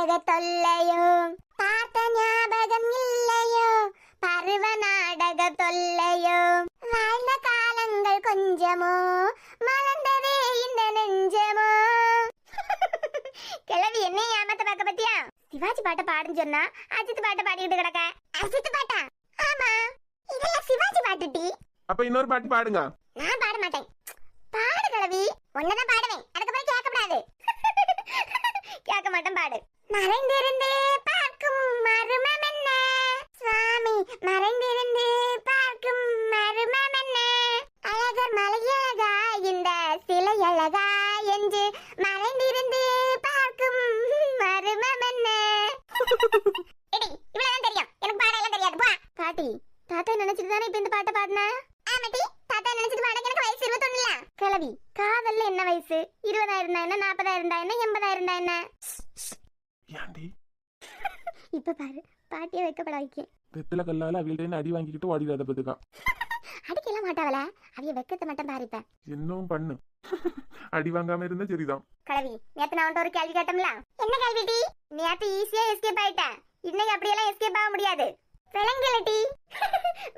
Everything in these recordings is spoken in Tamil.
நாடக தொல்லையோ பார்த்த ஞாபகம் இல்லையோ பருவ நாடக தொல்லையோ வாழ்ந்த காலங்கள் கொஞ்சமோ மலர்ந்ததே இந்த நெஞ்சமோ. கிழவி என்ன ஏமாத்த பார்க்க பத்தியா? சிவாஜி பாட்டை பாடுன்னு சொன்னா அஜித் பாட்டை பாடிட்டு கிடக்க. அஜித் பாட்டா? ஆமா, இதெல்லாம் சிவாஜி பாட்டுட்டி. அப்ப இன்னொரு பாட்டு பாடுங்க. நான் பாட மாட்டேன். பாடு கிழவி. ஒன்னதான் பாடுவேன், அதுக்கப்புறம் கேட்க கூடாது. கேட்க மாட்டேன், பாடு. மறைந்திருந்து பார்க்கும் மர்மம் என்ன சுவாமி, மறைந்திருந்து பார்க்கும் மர்மம் என்ன, அழகர் மலையழகா இந்த சிலை அழகா என்று மறைந்திருந்து பார்க்கும் மர்மம் என்ன. இவ்வளவுதான் தெரியும், எனக்கு பாடலாம் தெரியாது. போ பாட்டி. தாத்தா நினைச்சிட்டு தானே இப்ப இந்த பாட்டை பாடின? ஆமாட்டி, தாத்தா நினைச்சிட்டு பாட. எனக்கு வயசு 21 இல்ல. கிழவி, காதல்ல என்ன வயசு? 20 இருந்தா என்ன, 40 இருந்தா என்ன, 80 இருந்தா என்ன? ஏண்டி இப்ப பாரு, பாட்டியை வைக்கப்பட வைக்க. வெத்தில கல்லால அவியல்ட்ட அடி வாங்கிக்கிட்டு ஓடிடாத பத்துக்கா. அடிக்கலாம் மாட்டாவல, அவிய வெக்கத்தை மட்டும் பாருப்ப. என்னவும் பண்ணு. அடி வாங்காம இருந்தா சரிதான். கிழவி, நேத்து நான் ஒரு கேள்வி கேட்டோம்ல. என்ன கேள்வி டி? நேத்து ஈஸியா எஸ்கேப் ஆயிட்டேன், இன்னைக்கு அப்படியெல்லாம் எஸ்கேப் ஆக முடியாது. விளங்கல டி.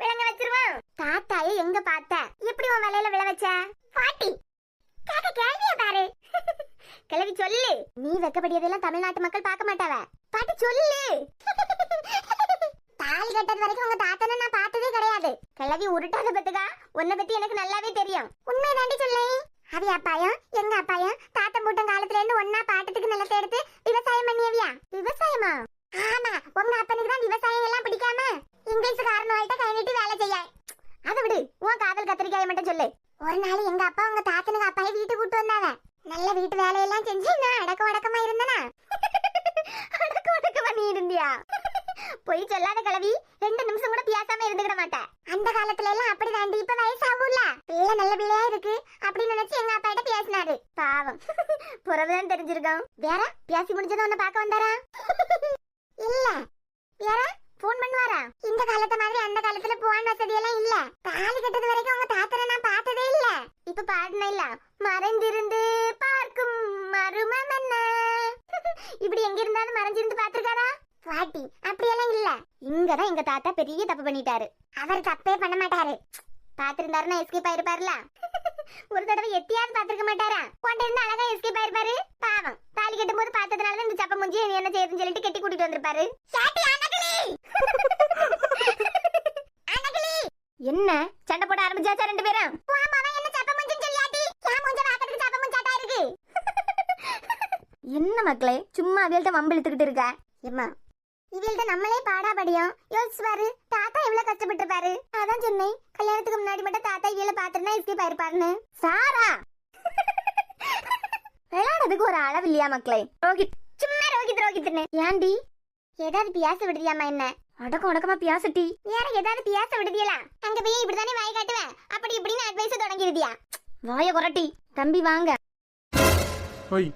விளங்க வச்சிருவோம். தாத்தாயை எங்க பார்த்த? எப்படி உன் வலையில விழ வச்ச? பாட்டி, காக்க கேள்விய பாரு. கிழவி சொல்லு. நீ வெக்கப்படியதெல்லாம் தமிழ்நாட்டு மக்கள் பார்க்க மாட்டாவ. பாட்டி சொல்லு. தாலி கட்டது வரைக்கும் உங்க தாத்தனை நான் பார்த்ததே கிடையாது. கிழவி உருட்டாத பத்துக்கா, உன்னை பத்தி எனக்கு நல்லாவே தெரியும். உண்மை தாண்டி சொல்லு. அவி அப்பாயம் எங்க அப்பாயம் தாத்தன் பூட்டம் காலத்துல இருந்து ஒன்னா பாட்டத்துக்கு நிலத்தை எடுத்து விவசாயம் பண்ணியவியா? விவசாயமா? ஆமா, உங்க அப்பனுக்கு தான் விவசாயம் எல்லாம் பிடிக்காம இங்கிலீஷ்காரனுவல்ட்ட கை நீட்டி வேலை செய்ய. அதை விடு, உன் காதல் கத்திரிக்காயை மட்டும் சொல்லு. ஒரு நாள் எங்க அப்பா உங்க தாத்தனுக்கு அப்பாயை வீட்டுக்கு கூட்டு வந்தாவ. நல்ல வீட்டு வேலையெல்லாம் செஞ்சு நான் அடக்க உடக்கமா இருந்தனா? அடக்க உடக்கமா நீ இருந்தியா? போய் சொல்லாத கிழவி, 2 நிமிஷம் கூட பேசாம இருந்துக்கிட மாட்டேன். அந்த காலத்துல எல்லாம் அப்படி தாண்டி. இப்ப வயசாகும்ல, பிள்ளை நல்ல பிள்ளையா இருக்கு அப்படின்னு நினைச்சு எங்க அப்பா கிட்ட பேசினாரு. பாவம், புறவுதான் தெரிஞ்சிருக்கோம். வேற பேசி முடிஞ்சதும் உன்னை பார்க்க வந்தாரா? இல்ல. வேற போன் பண்ணுவாரா? இந்த காலத்து மாதிரி அந்த காலத்துல போன் வசதி எல்லாம் இல்ல. தாலி கட்டது வரைக்கும் உங்க தாத்தனை நான் பார்த்ததே இல்ல. இப்ப பாடின இல்ல, மறைந்திருந்து பார்க்கும் மர்மம் என்ன. இப்படி எங்க இருந்தாலும் மறைஞ்சிருந்து பாத்துருக்காரா? பாட்டி, அப்படியெல்லாம் இல்ல. இங்கதான் எங்க தாத்தா பெரிய தப்பு பண்ணிட்டாரு. அவர் தப்பே பண்ண மாட்டாரு. பாத்திருந்தாருன்னா எஸ்கேப் ஆயிருப்பாருல. ஒரு தடவை எத்தியாவது பாத்திருக்க மாட்டாரா? கொண்டு இருந்து அழகா எஸ்கேப் ஆயிருப்பாரு. பாவம், தாலி கட்டும் போது பார்த்ததுனால இந்த சப்ப முஞ்சி என்ன செய்யுதுன்னு சொல்லிட்டு கட்டி கூட்டிட்டு வந்திருப்பாரு. என்ன சண்டை போட ஆரம்பிச்சாச்சா 2 பேரும்? என்ன மக்களே, சும்மா அவியல்ட்ட வம்பு இழுத்துக்கிட்டு இருக்க? எம்மா, இவியல்ட்ட நம்மளே பாடா படியும். யோசிச்சு பாரு, தாத்தா எவ்வளவு கஷ்டப்பட்டு பாரு. அதான் சொன்னேன், கல்யாணத்துக்கு முன்னாடி மட்டும் தாத்தா இவியல பாத்துனா எஸ்கேப் ஆயிருப்பாருன்னு. சாரா, விளையாடுறதுக்கு ஒரு அளவு இல்லையா மக்களே? ரோஹித், சும்மா ரோஹித் ரோஹித்னு ஏண்டி? ஏதாவது பியாச விடுதியாமா? என்ன அடக்கம் உடக்கமா பியாசட்டி? வேற ஏதாவது பியாச விடுதியலா? அங்க போய் இப்படிதானே வாய் காட்டுவேன், அப்படி இப்படின்னு அட்வைஸ் தொடங்கிருதியா? வாய குரட்டி. தம்பி வாங்க. ஓய்,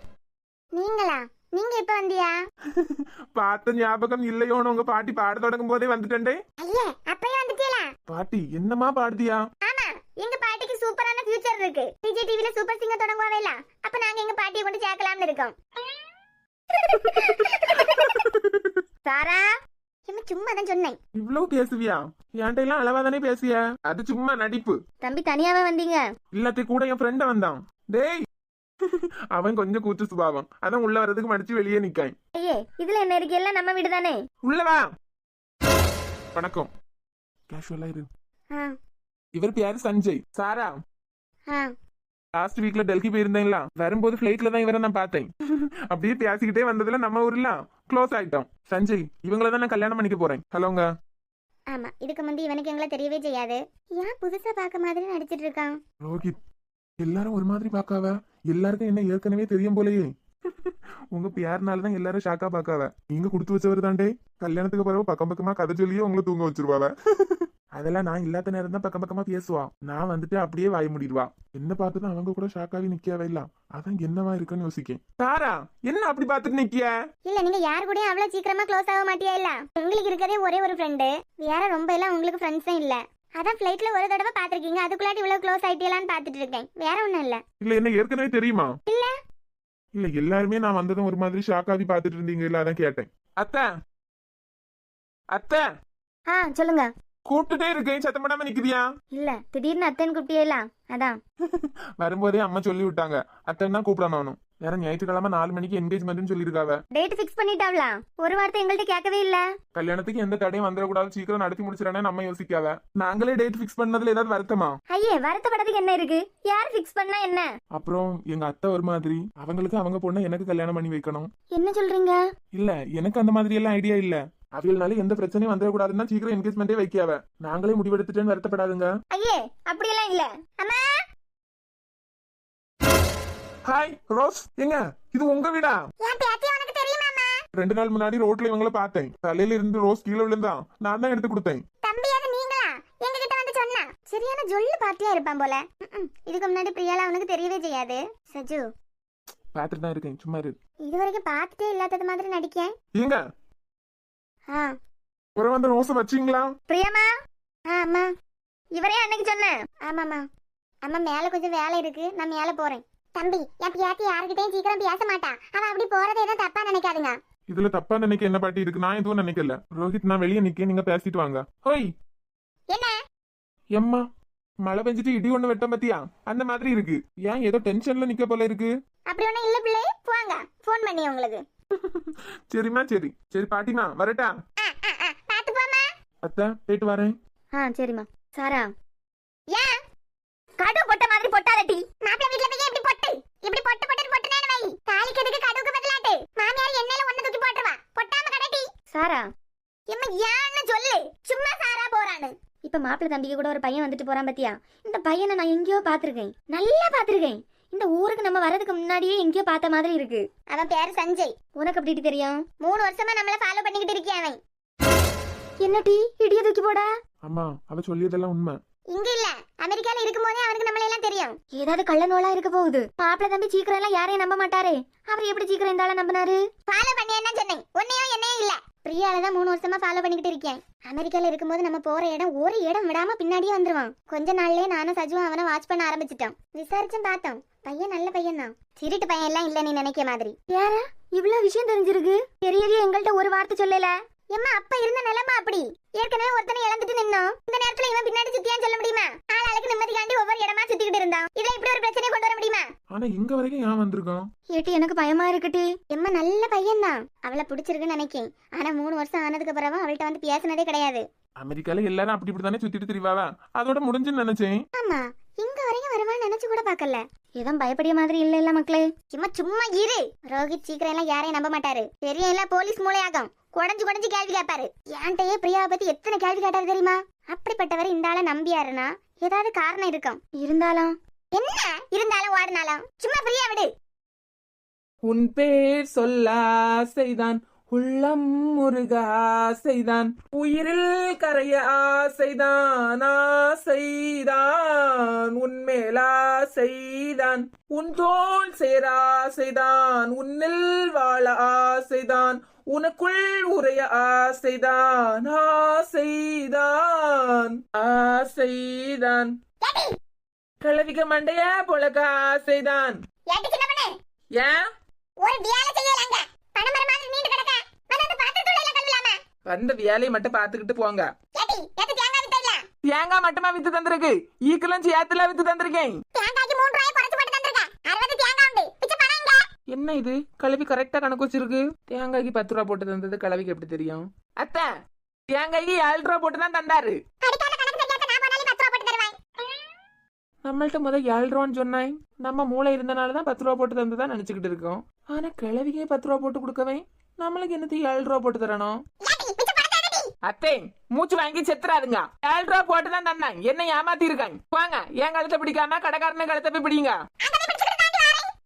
நீங்களா? நீங்க எப்ப வந்தியா? பார்த்த ஞாபகம் இல்லையோன்னு உங்க பாட்டி பாட தொடங்கும் போதே வந்துட்டே. ஐயா, அப்பயே வந்துட்டீங்களா? பாட்டி என்னமா பாடுதியா? ஆமா, எங்க பாட்டிக்கு சூப்பரான ஃபியூச்சர் இருக்கு. விஜய் டிவில சூப்பர் சிங்கர் தொடங்குவாவேல, அப்ப நாங்க எங்க பாட்டியை கொண்டு சேர்க்கலாம்னு இருக்கோம். சாரா, என்ன சும்மா தான் சொன்னேன். இவ்வளவு பேசுவியா? என்கிட்ட எல்லாம் அளவாதானே பேசிய? அது சும்மா நடிப்பு. தம்பி தனியாவே வந்தீங்க? எல்லாத்தையும் கூட என் ஃப்ரெண்ட வந்தான். டேய், அவன் கொஞ்சம் கூச்சு சுபாவம், அதான் உள்ள வர்றதுக்கு மடிச்சு வெளியே நிக்கான். ஐயே, இதுல என்ன இருக்கு? எல்லாம் நம்ம வீடு தானே. உள்ளவா. வணக்கம். கேஷுவலா இரு. இவர் பேரு சஞ்சய். சாரா, லாஸ்ட் வீக்ல டெல்லி போயிருந்தேன்ல, வரும்போது பிளைட்ல தான் இவரை நான் பார்த்தேன். அப்படியே பேசிக்கிட்டே வந்ததுல நம்ம ஊர்ல க்ளோஸ் ஆயிட்டோம். சஞ்சய், இவங்களதான் நான் கல்யாணம் பண்ணிக்க போறேன். ஹலோங்க. ஆமா, இதுக்கு முந்தி இவனுக்கு எங்களை தெரியவே செய்யாது. ஏன் புதுசா பார்க்க மாதிரி நடிச்சிட்டு இருக்கான்? ரோஹித், எல்லாரும் ஒரு மாதிரி பாக்காவ, எல்லாருக்கும் என்ன ஏற்கனவே தெரியும் போலயே. உங்க பேர்னாலதான் எல்லாரும் ஷாக்கா பாக்காவ. நீங்க குடுத்து வச்சவர் தாண்டே. கல்யாணத்துக்கு பிறகு பக்கம் பக்கமா கதை சொல்லியே உங்களை தூங்க வச்சிருவாவ. அதெல்லாம் நான் இல்லாத நேரம் தான் பக்கம் பக்கமா பேசுவா. நான் வந்துட்டு அப்படியே வாய் முடிடுவா. என்ன பார்த்துதான் அவங்க கூட ஷாக்காவே நிக்கவே இல்ல. அதான் என்னவா இருக்குன்னு யோசிக்கேன். தாரா, என்ன அப்படி பாத்துட்டு நிக்கிய? இல்ல, நீங்க யாரு கூட அவ்வளவு சீக்கிரமா க்ளோஸ் ஆக மாட்டியா? இல்ல, உங்களுக்கு இருக்கதே ஒரே ஒரு ஃப்ரெண்டு, வேற ரொம்ப எல்லாம் உங்களுக்கு ஃப்ரெண்ட்ஸே இல்ல. அதான் ஃளைட்ல ஒரு தடவை பாத்திருக்கீங்க, அதுக்குள்ளாட்டி இவ்வளவு க்ளோஸ் ஆயிட்டீங்களான்னு பாத்துட்டு இருக்கேன். வேற ஒண்ணும் இல்ல. இல்ல, என்ன ஏற்கனவே தெரியுமா? இல்ல. இல்ல எல்லாருமே நான் வந்ததும் ஒரு மாதிரி ஷாக்காவி பாத்துட்டு இருந்தீங்க, இல்ல அதான் கேட்டேன். அத்தை அத்தை சொல்லுங்க. கூப்பிட்டுட்டே இருக்கேன், சத்தம் போடாம நிக்குதியா? இல்ல திடீர்னு அத்தைன்னு கூப்பிட்டியலாம் அதான். வரும்போதே அம்மா சொல்லி விட்டாங்க அத்தைன்னு தான் கூப்பிடணும். வேற ஞாயிற்றுக்கிழமை 4 மணிக்கு என்கேஜ்மெண்ட்னு சொல்லியிருக்காவ. Date fix பண்ணிட்டாவளா? ஒரு வார்த்தை எங்கள்கிட்ட கேட்கவே இல்ல. கல்யாணத்துக்கு எந்த தடையும் வந்துடக்கூடாது, சீக்கிரம் நடத்தி முடிச்சிடறேன்னு நம்ம யோசிக்காவ. நாங்களே டேட் ஃபிக்ஸ் பண்ணதுல ஏதாவது வருத்தமா? ஐயே, வருத்தப்படறதுக்கு என்ன இருக்கு? யார் ஃபிக்ஸ் பண்ணா என்ன? அப்புறம் எங்க அத்தை ஒரு மாதிரி, அவங்களுக்கு அவங்க பொண்ணை எனக்கு கல்யாணம் பண்ணி வைக்கணும். என்ன சொல்றீங்க? இல்ல எனக்கு அந்த மாதிரி எல்லாம் ஐடியா இல்ல. அவங்களால எந்த பிரச்சனையும் வந்துடக்கூடாதுன்னா சீக்கிரம் என்கேஜ்மெண்டே வைக்காவ. நாங்களே முடிவெடுத்துட்டேன்னு வருத்தப்படாதுங்க. ஐயே, அப்படியெல்லாம் இல்ல. அம்மா ஹாய் ரோஸ், எங்க இது உங்க வீடா? என் பேத்தி உனக்கு தெரியுமாமா? 2 நாள் முன்னாடி ரோட்ல இவங்கள பார்த்தேன். தலையில இருந்து ரோஸ் கீழே விழுந்தான், நான் தான் எடுத்து கொடுத்தேன். தம்பி, அது நீங்களா? எங்ககிட்ட வந்து சொன்னா. சரியான ஜொல்லு பார்ட்டியா இருப்பான் போல. இதுக்கு முன்னாடி பிரியால அவனுக்கு தெரியவே செய்யாது. சஜு, பாத்துட்டு தான் இருக்கேன், சும்மா இரு. இதுவரைக்கும் பார்த்துட்டே இல்லாதது மாதிரி நடிக்கேன். எங்க ஒரு வந்து ரோஸ் வச்சீங்களா? பிரியாமா? அம்மா, இவரே அன்னைக்கு சொன்னேன். ஆமாமா. அம்மா, மேல கொஞ்சம் வேலை இருக்கு, நான் மேல போறேன். தம்பி, என் பியாத்தி யாருக்கிட்டையும் சீக்கிரம் பேச மாட்டா. அவ அப்படி போறது எதுவும் தப்பா நினைக்காதுங்க. இதுல தப்பா நினைக்க என்ன பாட்டி இருக்கு? நான் எதுவும் நினைக்கல. ரோஹித், நான் வெளியே நிக்க, நீங்க பேசிட்டு வாங்க. ஹோய், என்ன எம்மா, மழை பெஞ்சிட்டு இடி ஒண்ணு வெட்ட பத்தியா அந்த மாதிரி இருக்கு. ஏன் ஏதோ டென்ஷன்ல நிக்க போல இருக்கு? அப்படி ஒண்ணும் இல்ல பிள்ளை, போங்க. போன் பண்ணி உங்களுக்கு. சரிம்மா, சரி சரி பாட்டிமா, வரட்டா? பாத்து போமா. அத்தை, போயிட்டு வரேன். சரிம்மா. சாரா, ஏன் கடு பொட்ட மாதிரி பொட்டாதட்டி? மாப்பிள்ளை வீட்ல போய் இப்படி பொட்டு பொட்டுனே வை. தாலிக்கு எதுக்கு கடுவுக்கு பதிலாட்டு? மாமியார் எண்ணெயில ஒண்ணு தூக்கி போட்டுருவா. பொட்டாம கடட்டி. சாரா, எம்மா ஏன்னு சொல்லு. சும்மா சாரா போறானு. இப்ப மாப்பிள்ளை தம்பிக்கு கூட ஒரு பையன் வந்துட்டு போறான் பத்தியா? இந்த பையனை நான் எங்கேயோ பாத்திருக்கேன், நல்லா பாத்திருக்கேன். இந்த ஊருக்கு நம்ம வரதுக்கு முன்னாடியே எங்கேயோ பார்த்த மாதிரி இருக்கு. அவன் பேரு சஞ்சய். உனக்கு எப்படி தெரியும்? 3 வருஷமா நம்மள ஃபாலோ பண்ணிக்கிட்டு இருக்கியான் அவன். என்ன டீ இடிய தூக்கி போடா? அம்மா, அவ சொல்லியதெல்லாம் உண்மை. இங்க இல்ல, அமெரிக்கால இருக்கும்போதே அவனுக்கு நம்மள எல்லாம் தெரியும். ஏதாவது கள்ள நோலா இருக்க போகுது. மாப்பிள்ளை தம்பி சீக்கிரம் எல்லாம் யாரையும் நம்ப மாட்டாரே. அவர் எப்படி சீக்கிரம் இந்த ஆளை நம்பினாரு? ஃபாலோ பண்ணி என்ன சொன்னேன்? ஒன்னையும் என்னையும் இல்ல, பிரியால தான் 3 வருஷமா ஃபாலோ பண்ணிக்கிட்டு இருக்கேன். அமெரிக்கால இருக்கும்போது நம்ம போற இடம் ஒரு இடம் விடாம பின்னாடியே வந்துருவான். கொஞ்ச நாள்லயே நானும் சஜுவும் அவனை வாட்ச் பண்ண ஆரம்பிச்சிட்டோம். விசாரிச்சும் பார்த்தோம், பையன் நல்ல பையன் தான். திருட்டு பையன் எல்லாம் இல்ல நீ நினைக்க மாதிரி. யாரா இவ்வளவு விஷயம் தெரிஞ்சிருக்கு? தெரியவே எங்கள்கிட்ட ஒரு வார்த்தை சொல்லல. எம்மா, அப்ப இருந்த நிலைமை அப்படி. ஏற்கனவே ஒருத்தனை இழந்துட்டு நின்னோம். இந்த நேரத்துல இவன் பின்னாடி சுத்தியான்னு சொல்ல முடியுமா? ஆளாளுக்கு நிம்மதிக்காண்டி ஒவ்வொரு இடமா சுத்திக்கிட்டு இருந்தான். இதுல இப்படி ஒரு பிரச்சனையை கொண்டு வர முடியுமா? ஆனா இங்க வரைக்கும் ஏன் வந்திருக்கான்? ஏட்டி, எனக்கு பயமா இருக்குட்டி. எம்மா, நல்ல பையன் தான். அவளை பிடிச்சிருக்குன்னு நினைக்கேன். ஆனா 3 வருஷம் ஆனதுக்கு பிறகு அவள்கிட்ட வந்து பேசினதே கிடையாது. அமெரிக்கால எல்லாரும் அப்படி இப்படிதானே சுத்திட்டு திரிவாவா? அதோட முடிஞ்சுன்னு நினைச்சேன். ஆமா, இங்க வரைக்கும் வருவான்னு நினைச்சு கூட பாக்கல. ஏதோ பயப்படிய மாதிரி இல்ல மக்களே. சும்மா இரு. ரோஹித் சீக்கிரம் எல்லாம் யாரையும் நம்ப மாட்டாரு. தெரியும், இல்ல போலீஸ் மூளையாகும். குடஞ்சு கேள்வி கேட்பாரு. என்கிட்டயே பிரியாவை பத்தி எத்தனை கேள்வி கேட்டாரு தெரியுமா? அப்படிப்பட்டவர் இந்த ஆளை நம்பியாருன்னா ஏதாவது காரணம் இருக்கும். இருந்தாலும் என்ன இருந்தாலும் ஓடினாலும் சும்மா பிரியா விடு. உன் பேர் சொல்ல ஆசைதான், உள்ளம் முருக ஆசைதான், உயிரில் கரைய ஆசைதான், ஆசைதான் உன்மேல் ஆசைதான், உன் தோள் சேர ஆசைதான், உன்னில் வாழ ஆசைதான், உனக்குள் உரைய ஆசைதான், ஆசைதான் ஆசைதான், கிளவிக்க மண்டைய பொழக்க ஆசைதான். ஏன் ஒரு வேலை செய்யலங்க. பணமர மாதிரி நீண்டு கிடக்க. வந்து பாத்துட்டுல கல்விலாம. வந்த வேலையை மட்டும் பாத்துக்கிட்டு போங்க. ஏடி, எது தேங்காய் வித்தல? தேங்காய் மட்டுமா வித்து தந்திருக்கு? ஈக்கெல்லாம் சேர்த்துல வித்து தந்திருக்கேன். தேங்காய்க்கு 3 ரூபாய் குறைச்சு போட்டு தந்திருக்க. 60 தேங்காய் உண்டு. பிச்சை பணங்க. என்ன இது? கலவி கரெக்டா கணக்கு வச்சிருக்கு. தேங்காய்க்கு 10 ரூபா போட்டு தந்தது கலவிக்கு எப்படி தெரியும்? அத்தை, தேங்காய்க்கு 7 ரூபா போட்டு தான் தந்தாரு. அடிக்காத கணக்கு தெரியாத நான் போனாலே 10 ரூபாய் போட்டு தருவாய். நம்மள்ட்ட முதல் 7 ரூபான்னு சொன்னாய். நம்ம மூளை இருந்தனாலதான் 10 ரூபா போட்டு தந்துதான் நினைச்சுக்கிட்டு இருக்கோம். ஆனா கிழவிக்கே 10 ரூபா போட்டு கொடுக்கவே நம்மளுக்கு என்னது 7 ரூபா போட்டு தரணும்? அத்தை, மூச்சு வாங்கி செத்துறாருங்க. 7 ரூபா போட்டு தான் தந்தாங்க. என்ன ஏமாத்தி இருக்காங்க. வாங்க, என் கழுத்தை பிடிக்காம கடைக்காரன கழுத்தை போய் பிடிங்க.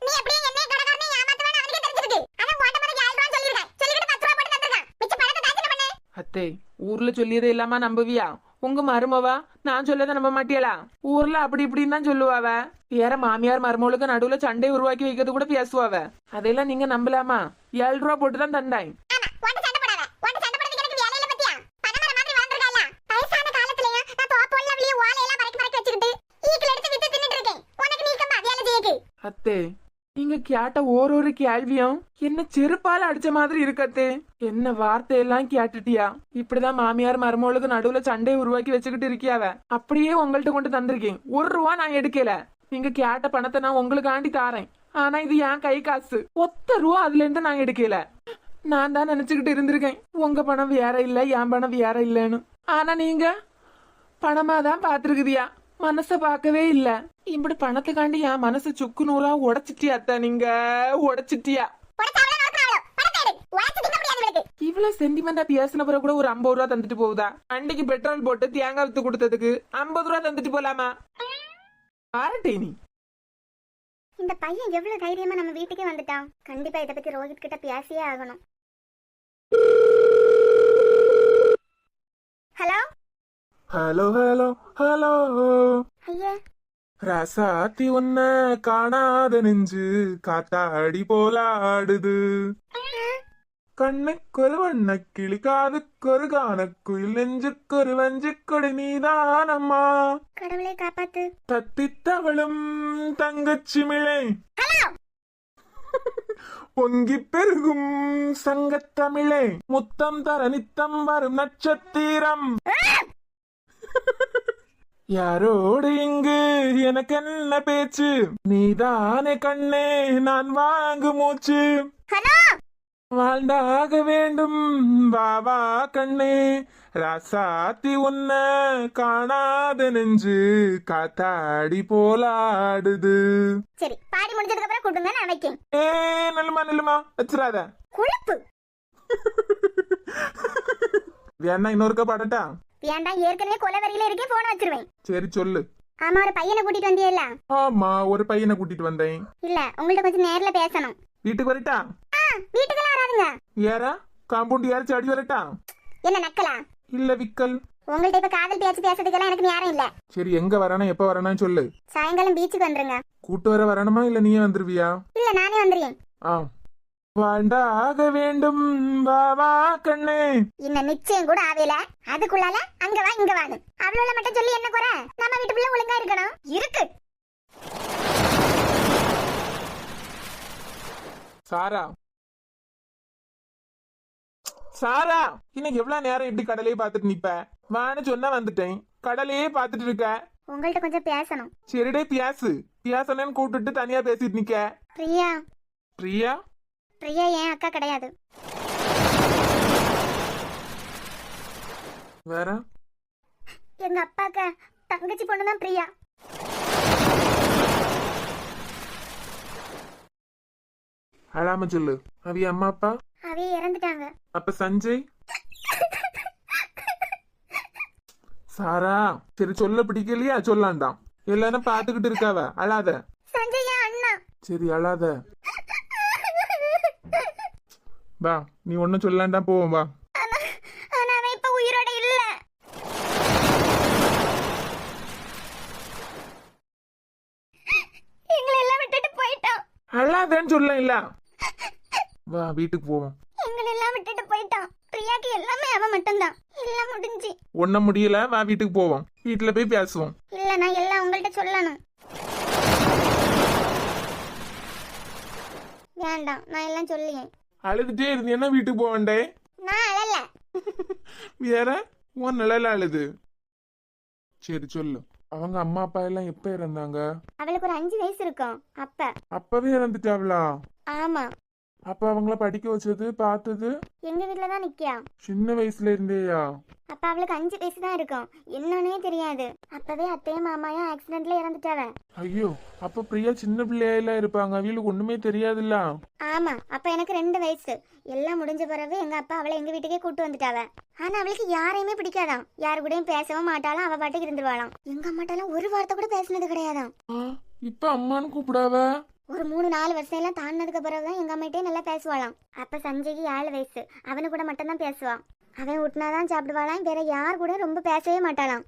நீ அப்படியே என்ன கடகாரனை ஏமாத்துவானே அவனுக்கு தெரிஞ்சிருக்கு. ஆனா போட்ட மாதிரி 7 ரூபாய் சொல்லிருக்கேன். சொல்லிட்டு 10 ரூபாய் போட்டு தந்திருக்கேன். மிச்ச பணத்தை தாச்சன பண்ணு. அத்தை, ஊர்ல சொல்லியதே இல்லாம நம்புவியா? உங்க மருமவா நான் சொல்லத நம்ப மாட்டியலா? ஊர்ல அப்படி இப்படின்னு தான் சொல்லுவாவ. வேற மாமியார் மருமகளுக்கு நடுவுல சண்டை உருவாக்கி வைக்கிறது கூட பேசுவாவ. அதெல்லாம் நீங்க நம்பலாமா? 7 ரூபா போட்டு தான் தந்தாய். ஆமா, போட்டு சண்டை போடாத. போட்டு சண்டை போடுறதுக்கு எனக்கு வேலையில பத்தியா? பணமர மாதிரி வாழ்ந்துருக்கல. வயசான காலத்துலயும் நான் தோப்புள்ள வெளிய ஓலையெல்லாம் பறக்கி வச்சிட்டு ஈக்குல எடுத்து வித்து தின்னுட்டு இருக்கேன். உனக்கு நீக்கமா வேலை செய்யக்கு. அத்தை, நீங்க கேட்ட ஒரு கேள்வியும் என்ன செருப்பால அடிச்ச மாதிரி இருக்கத்தே. என்ன வார்த்தையெல்லாம் கேட்டுட்டியா? இப்படிதான் மாமியார் மருமகளுக்கு நடுவுல சண்டையை உருவாக்கி வச்சுக்கிட்டு இருக்கியாவ. அப்படியே உங்கள்ட்ட கொண்டு தந்திருக்கேன். 1 ரூபா நான் எடுக்கல. நீங்க கேட்ட பணத்தை நான் உங்களுக்காண்டி தாரேன். ஆனா இது என் கை காசு. 1 ரூபா அதுல இருந்து நான் எடுக்கல. நான் தான் நினைச்சுக்கிட்டு இருந்திருக்கேன் உங்க பணம் வேற இல்ல, என் பணம் வேற இல்லைன்னு. ஆனா நீங்க பணமா தான் பாத்துருக்குதியா, மனச பார்க்கவே இல்ல. இப்படி பணத்துக்காண்டி என் மனசு சுக்கு நூறா உடைச்சிட்டியா அத்தா? நீங்க உடைச்சிட்டியா? இவ்வளவு சென்டிமெண்டா பேசின பிறகு கூட ஒரு 50 ரூபா தந்துட்டு போகுதா? அன்னைக்கு பெட்ரோல் போட்டு தேங்காய் வித்து கொடுத்ததுக்கு 50 ரூபா தந்துட்டு போலாமா? ஆரட்டே நீ. இந்த பையன் எவ்வளவு தைரியமா நம்ம வீட்டுக்கே வந்துட்டான். கண்டிப்பா இத பத்தி ரோஹித் கிட்ட பேசியே ஆகணும். Hello hello hello hello. ஐயா ரசாத்தி உன்ன காணாத நெஞ்சு காத்தாடி போலாடுது. கண்ணுக்கொரு வண்ண கிளி காதுக்கொரு கானக்குயில் நெஞ்சுக்கொரு வஞ்சிக்கொடி நீதானம்மா. கடவுளே காப்பாத்து. தத்தித்தவளும் தங்கச்சி மிழை பொங்கி பெருகும் சங்கத்தமிழே முத்தம் தர நித்தம் வரும் நட்சத்திரம். யாரோடு இங்கு எனக்கு என்ன பேச்சு? நீதானே கண்ணே நான் வாங்கு மூச்சு. வாழ்ந்தாக வேண்டும் வாவா கண்ணே. ராசாத்தி உன்ன காணாத நெஞ்சு காத்தாடி போலாடுது. சரி, பாடி முடிஞ்சதுக்கு அப்புறம் கூட்டுங்க, நான் வைக்கேன். நில்லுமா வச்சிராத. கொழுப்பு வேணா இன்னொருக்கா பாடட்டா? வேண்டாம், ஏற்கனவே கொலவெறியில இருக்கே, போன வச்சிருவேன். சரி சொல்லு. ஆமா, ஒரு பையனை கூட்டிட்டு வந்தியல்ல? ஆமா, ஒரு பையனை கூட்டிட்டு வந்தேன். இல்ல, உங்கள்ட்ட கொஞ்சம் நேர்ல பேசணும். வீட்டுக்கு வரட்டா? வீட்டுக்கெல்லாம் வராதுங்க. ஏறா காம்பவுண்ட் ஏற அடி வரட்டா? என்ன நக்கலா? இல்ல விக்கல். உங்கள்ட்ட இப்ப காதல் பேச்சு பேசுறதுக்கெல்லாம் எனக்கு நேரம் இல்ல. சரி, எங்க வரணும் எப்ப வரணும் சொல்லு. சாயங்காலம் பீச்சுக்கு வந்துருங்க. கூட்டு வர வரணுமா இல்ல நீயே வந்துருவியா? இல்ல, நானே வந்துருவேன். வாழ்ந்தாக வேண்டும் வாவா கண்ணே. இன்னும் நிச்சயம் கூட ஆவேல. அதுக்குள்ளால அங்க வா இங்க வான்னு அவ்வளவுல மட்டும் சொல்லி என்ன குறை? நம்ம வீட்டுக்குள்ள ஒழுங்கா இருக்கணும். இருக்கு சாரா, இன்னைக்கு எவ்வளவு நேரம் எப்படி கடலையே பாத்துட்டு நிப்ப? வான்னு சொன்னா வந்துட்டேன். கடலையே பாத்துட்டு இருக்க. உங்கள்ட்ட கொஞ்சம் பேசணும். சரிடே பேசணும்னு கூப்பிட்டுட்டு தனியா பேசிட்டு நிக்க. பிரியா. பிரியா? பிரியா என் அக்கா கிடையாது. வேற? எங்க அப்பாக்கு தங்கச்சி பொண்ணுதான் பிரியா. அழாம சொல்லு. அவிய அம்மா அப்பா? அவையே இறந்துட்டாங்க. அப்ப சஞ்சய்? சாரா, சரி சொல்ல பிடிக்கலையா சொல்லாண்டாம். எல்லாரும் பாத்துக்கிட்டு இருக்காவ, அழாத. சஞ்சய் என் அண்ணா. சரி அழாத. வா, நீ ஒன்னும் சொல்லாண்டாம், போவோம் வா. ஆனா அவன் இப்ப உயிரோட இல்ல. எங்களை எல்லாம் விட்டுட்டு போயிட்டான். அழாதன்னு சொல்ல இல்ல. வா வீட்டுக்கு போவோம். எங்களை எல்லாம் விட்டுட்டு போயிட்டான். பிரியாக்கு எல்லாமே அவன் மட்டும்தான். எல்லாம் முடிஞ்சு. ஒன்ன முடியல, வா வீட்டுக்கு போவோம். வீட்டுல போய் பேசுவோம். இல்ல, நான் எல்லாம் உங்கள்ட்ட சொல்லணும். வேண்டாம், நான் எல்லாம் சொல்லியேன். அழுதுட்டே இருந்தீங்கன்னா வீட்டுக்கு போவேண்டே. நான் அழல. வேற? உன் நிலையில அழுது. சரி சொல்லு. அவங்க அம்மா அப்பா எல்லாம் எப்ப இறந்தாங்க? அவளுக்கு ஒரு 5 வயசு இருக்கும். அப்பவே இறந்துட்டாவளா? ஆமா. அப்ப அவங்கள படிக்க வச்சது பார்த்தது எங்க வீட்டுல தான் நிக்கியா. சின்ன வயசுல இருந்தேயா? அப்ப அவளுக்கு 5 வயசு தான் இருக்கும். என்னன்னே தெரியாது. அப்பவே அத்தையும் மாமாயும் ஆக்சிடென்ட்ல இறந்துட்டாவ. ஐயோ, அப்ப பிரியா சின்ன பிள்ளையா இருப்பாங்க. அவளுக்கு ஒண்ணுமே தெரியாதுல்ல. ஆமா, அப்ப எனக்கு 2 வயசு. எல்லாம் முடிஞ்ச பிறகு எங்க அப்பா அவளை எங்க வீட்டுக்கே கூட்டு வந்துட்டாவ. ஆனா அவளுக்கு யாரையுமே பிடிக்காதாம். யாரு கூடயும் பேசவும் மாட்டாளாம். அவ பாட்டுக்கு இருந்துருவாளாம். எங்க அம்மாட்டாலாம் ஒரு வார்த்தை கூட பேசினது கிடையாதாம். இப்ப அம்மான்னு கூப்பிடாவ. ஒரு 3-4 வருஷம் எல்லாம் தாண்டினதுக்கு பிறகுதான் எங்க அம்மாட்டே நல்லா பேசுவாளாம். அப்ப சஞ்சய்க்கு 7 வயசு. அவனு கூட மட்டும் தான் பேசுவான். அவன் விட்டுனாதான் சாப்பிடுவாளாம். வேற யார் கூட ரொம்ப பேசவே மாட்டாளாம்.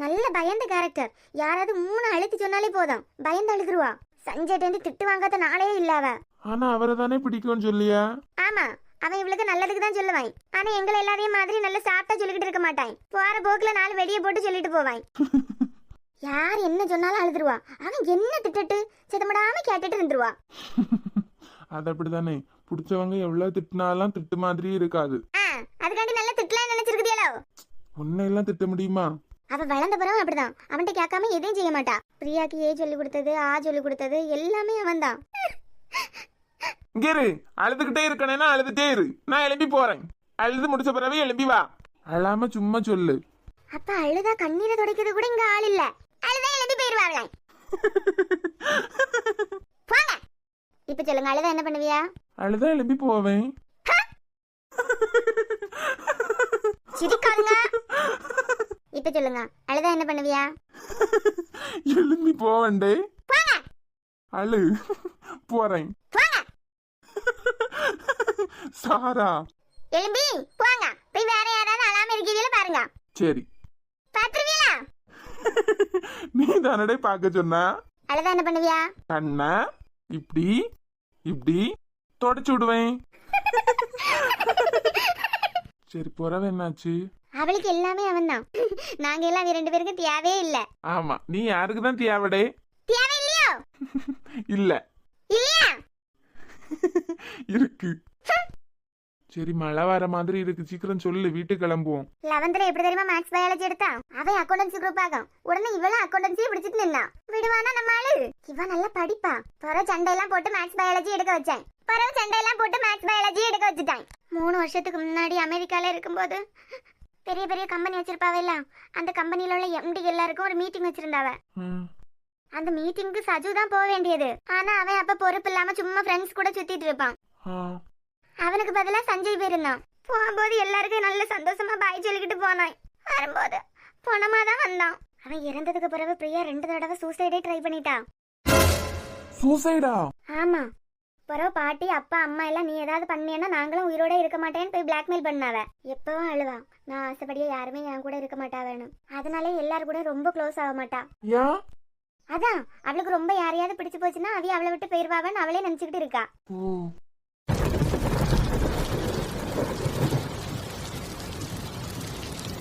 நல்ல பயந்த கேரக்டர். யாராவது 3 அழுத்தி சொன்னாலே போதும் பயந்து அழுதுருவா. சஞ்சய்ட்டு திட்டு வாங்காத நாளே இல்லாவ. ஆனா அவரை தானே பிடிக்கும்னு சொல்லியா? ஆமா, அவன் இவளுக்கு நல்லதுக்கு தான் சொல்லுவான். ஆனா எங்களை எல்லாரையும் மாதிரி நல்ல சாப்பிட்டா சொல்லிக்கிட்டு இருக்க மாட்டான். போற போக்குல 4 வெடியை போட்டு சொல்லிட்டு போவான். யார் என்ன சொன்னாலும் அழுதுருவா. அவன் என்ன திட்டுட்டு சிதம்படாம கேட்டுட்டு இருந்துருவா. அது அப்படிதானே, பிடிச்சவங்க எவ்வளவு திட்டினாலும் திட்டு மாதிரி இருக்காது. அதுக்காண்டி நல்லா திட்டலாம் நினைச்சிருக்குதியோ. உன்னையெல்லாம் திட்ட முடியுமா? அவ வளர்ந்த பிறகு அப்படிதான். அவன்கிட்ட கேட்காம எதையும் செய்ய மாட்டா. பிரியாக்கு ஏ சொல்லி கொடுத்தது, ஆ சொல்லி கொடுத்தது எல்லாமே அவன் தான். இங்க இரு, அழுதுகிட்டே இருக்கணும்னா அழுதுட்டே இரு. நான் எழும்பி போறேன். அழுது முடிச்ச பிறகு எழும்பி வா. அழாம சும்மா சொல்லு. அப்ப அழுதா கண்ணீரை துடைக்கிறது கூட இங்க ஆள் இல்ல. அழுதா எழுதி போயிருவாங்க. போங்க. இப்ப சொல்லுங்க, அழுதா என்ன பண்ணுவியா? அழுதா எழும்பி போவேன். சிரிக்காதுங்க. இப்ப சொல்லுங்க, அழுதா என்ன பண்ணுவியா? எழும்பி போவேண்டே. போங்க. அழு. போறேன். போங்க. சாரா. எழும்பி போங்க. போய் வேற யாராவது அழாம இருக்கீங்களா பாருங்க. சரி. பாத்துருவியா? நீ தானடே பாக்க சொன்னா. அழுதா என்ன பண்ணுவியா? கண்ணா இப்படி இப்படி தொடச்சு விடுவேன். சரி, புறவை என்னாச்சு? அவளுக்கு எல்லாமே அவன் தான். நாங்க எல்லாம் ரெண்டு பேருக்கு தேவையே இல்ல. ஆமா, நீ யாருக்கு தான் தேவடே? தேவை இல்லையோ? இல்ல. இல்லையா? இருக்கு. சரி, மழை வர மாதிரி இருக்கு, சீக்கிரம் சொல்லு, வீட்டுக்கு கிளம்புவோம். 11th எப்படி தெரியுமா மேத்ஸ் பயாலஜி எடுத்தா? அவன் அக்கவுண்டன்சி குரூப் ஆகும். உடனே இவளும் அக்கவுண்டன்சி பிடிச்சிட்டு நின்னா. விடுவானா நம்ம ஆளு? இவன் நல்லா படிப்பா. பிற சண்டையெல்லாம் போட்டு மேத்ஸ் பயாலஜி எடுக்க வச்சேன். பிறகு சண்டையெல்லாம் போட்டு மேத்ஸ் பயாலஜி எடுக்க வச்சுட்டான். 3 வருஷத்துக்கு முன்னாடி அமெரிக்கால இருக்கும்போது பெரிய பெரிய கம்பெனி வச்சிருப்பாவல்ல, அந்த கம்பெனில உள்ள எம்டி எல்லாருக்கும் ஒரு மீட்டிங் வச்சிருந்தாவ. அந்த மீட்டிங்க்கு சஜு தான் போக வேண்டியது. ஆனா அவன் அப்ப பொறுப்பு இல்லாம சும்மா ஃப்ரெண்ட்ஸ் கூட சுத்திட்டு இருப்பான். அவனுக்கு பதிலா சஞ்சய் போயிருந்தான். போகும்போது எல்லாருக்கும் நல்ல சந்தோஷமா பாய் சொல்லிக்கிட்டு போனான். வரும்போது பொணமா தான் வந்தான். அவன் இறந்ததுக்கு பிறகு பிரியா 2 தடவை சூசைடே ட்ரை பண்ணிட்டான். சூசைடா? ஆமா. பிறகு பாட்டி அப்பா அம்மா எல்லாம் நீ ஏதாவது பண்ணியன்னா நாங்களும் உயிரோட இருக்க மாட்டேன்னு போய் பிளாக்மெயில் பண்ணாவ. எப்பவும் அழுவா. நான் ஆசைப்படியே யாருமே என் கூட இருக்க மாட்டா வேணும். அதனால எல்லாரும் கூட ரொம்ப க்ளோஸ் ஆக மாட்டா. அதான் அவளுக்கு ரொம்ப யாரையாவது பிடிச்சு போச்சுன்னா அவி அவளை விட்டு போயிருவாவன்னு அவளே நினைச்சுக்கிட்டு இருக்கா.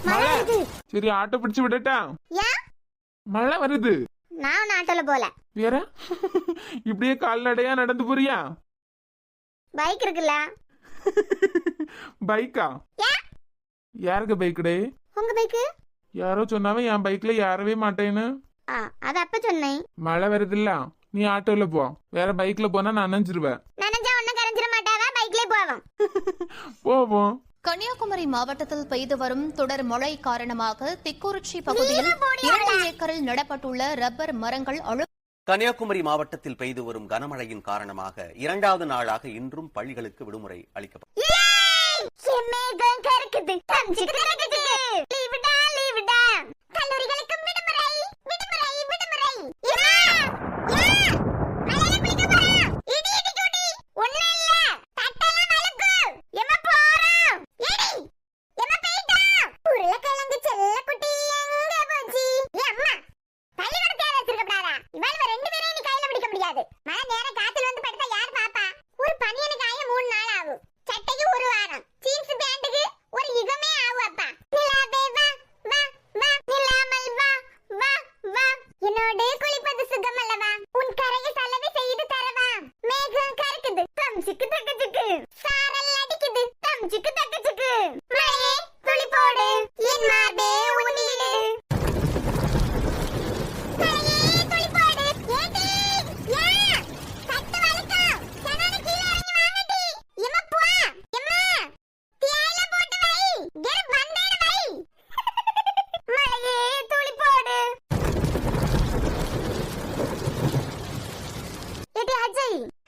மழை வருது. சரி, ஆட்டோ பிடிச்சு விடட்டா? மழை வருது. நான் ஆட்டோல போல. வேற இப்படியே கால்நடையா நடந்து போறியா? பைக் இருக்குல்ல. பைக்கா? யாருக்கு பைக்குடே? உங்க பைக்கு? யாரோ சொன்னாவே என் பைக்ல ஏறவே மாட்டேன்னு. அது அப்ப சொன்னேன். மழை வருதுல்ல, நீ ஆட்டோல போ. வேற பைக்ல போனா நான் நனைஞ்சிருவேன். நனைஞ்சா ஒன்னும் கரைஞ்சிட மாட்டாவா? பைக்லயே போவோம். போவோம். கன்னியாகுமரி மாவட்டத்தில் பெய்து வரும் தொடர் மழை காரணமாக திக்குறிச்சி பகுதியில் 2 ஏக்கரில் நடப்பட்டுள்ள ரப்பர் மரங்கள் கன்னியாகுமரி மாவட்டத்தில் பெய்து வரும் கனமழையின் காரணமாக 2வது நாளாக இன்றும் பள்ளிகளுக்கு விடுமுறை அளிக்கப்பட்டது.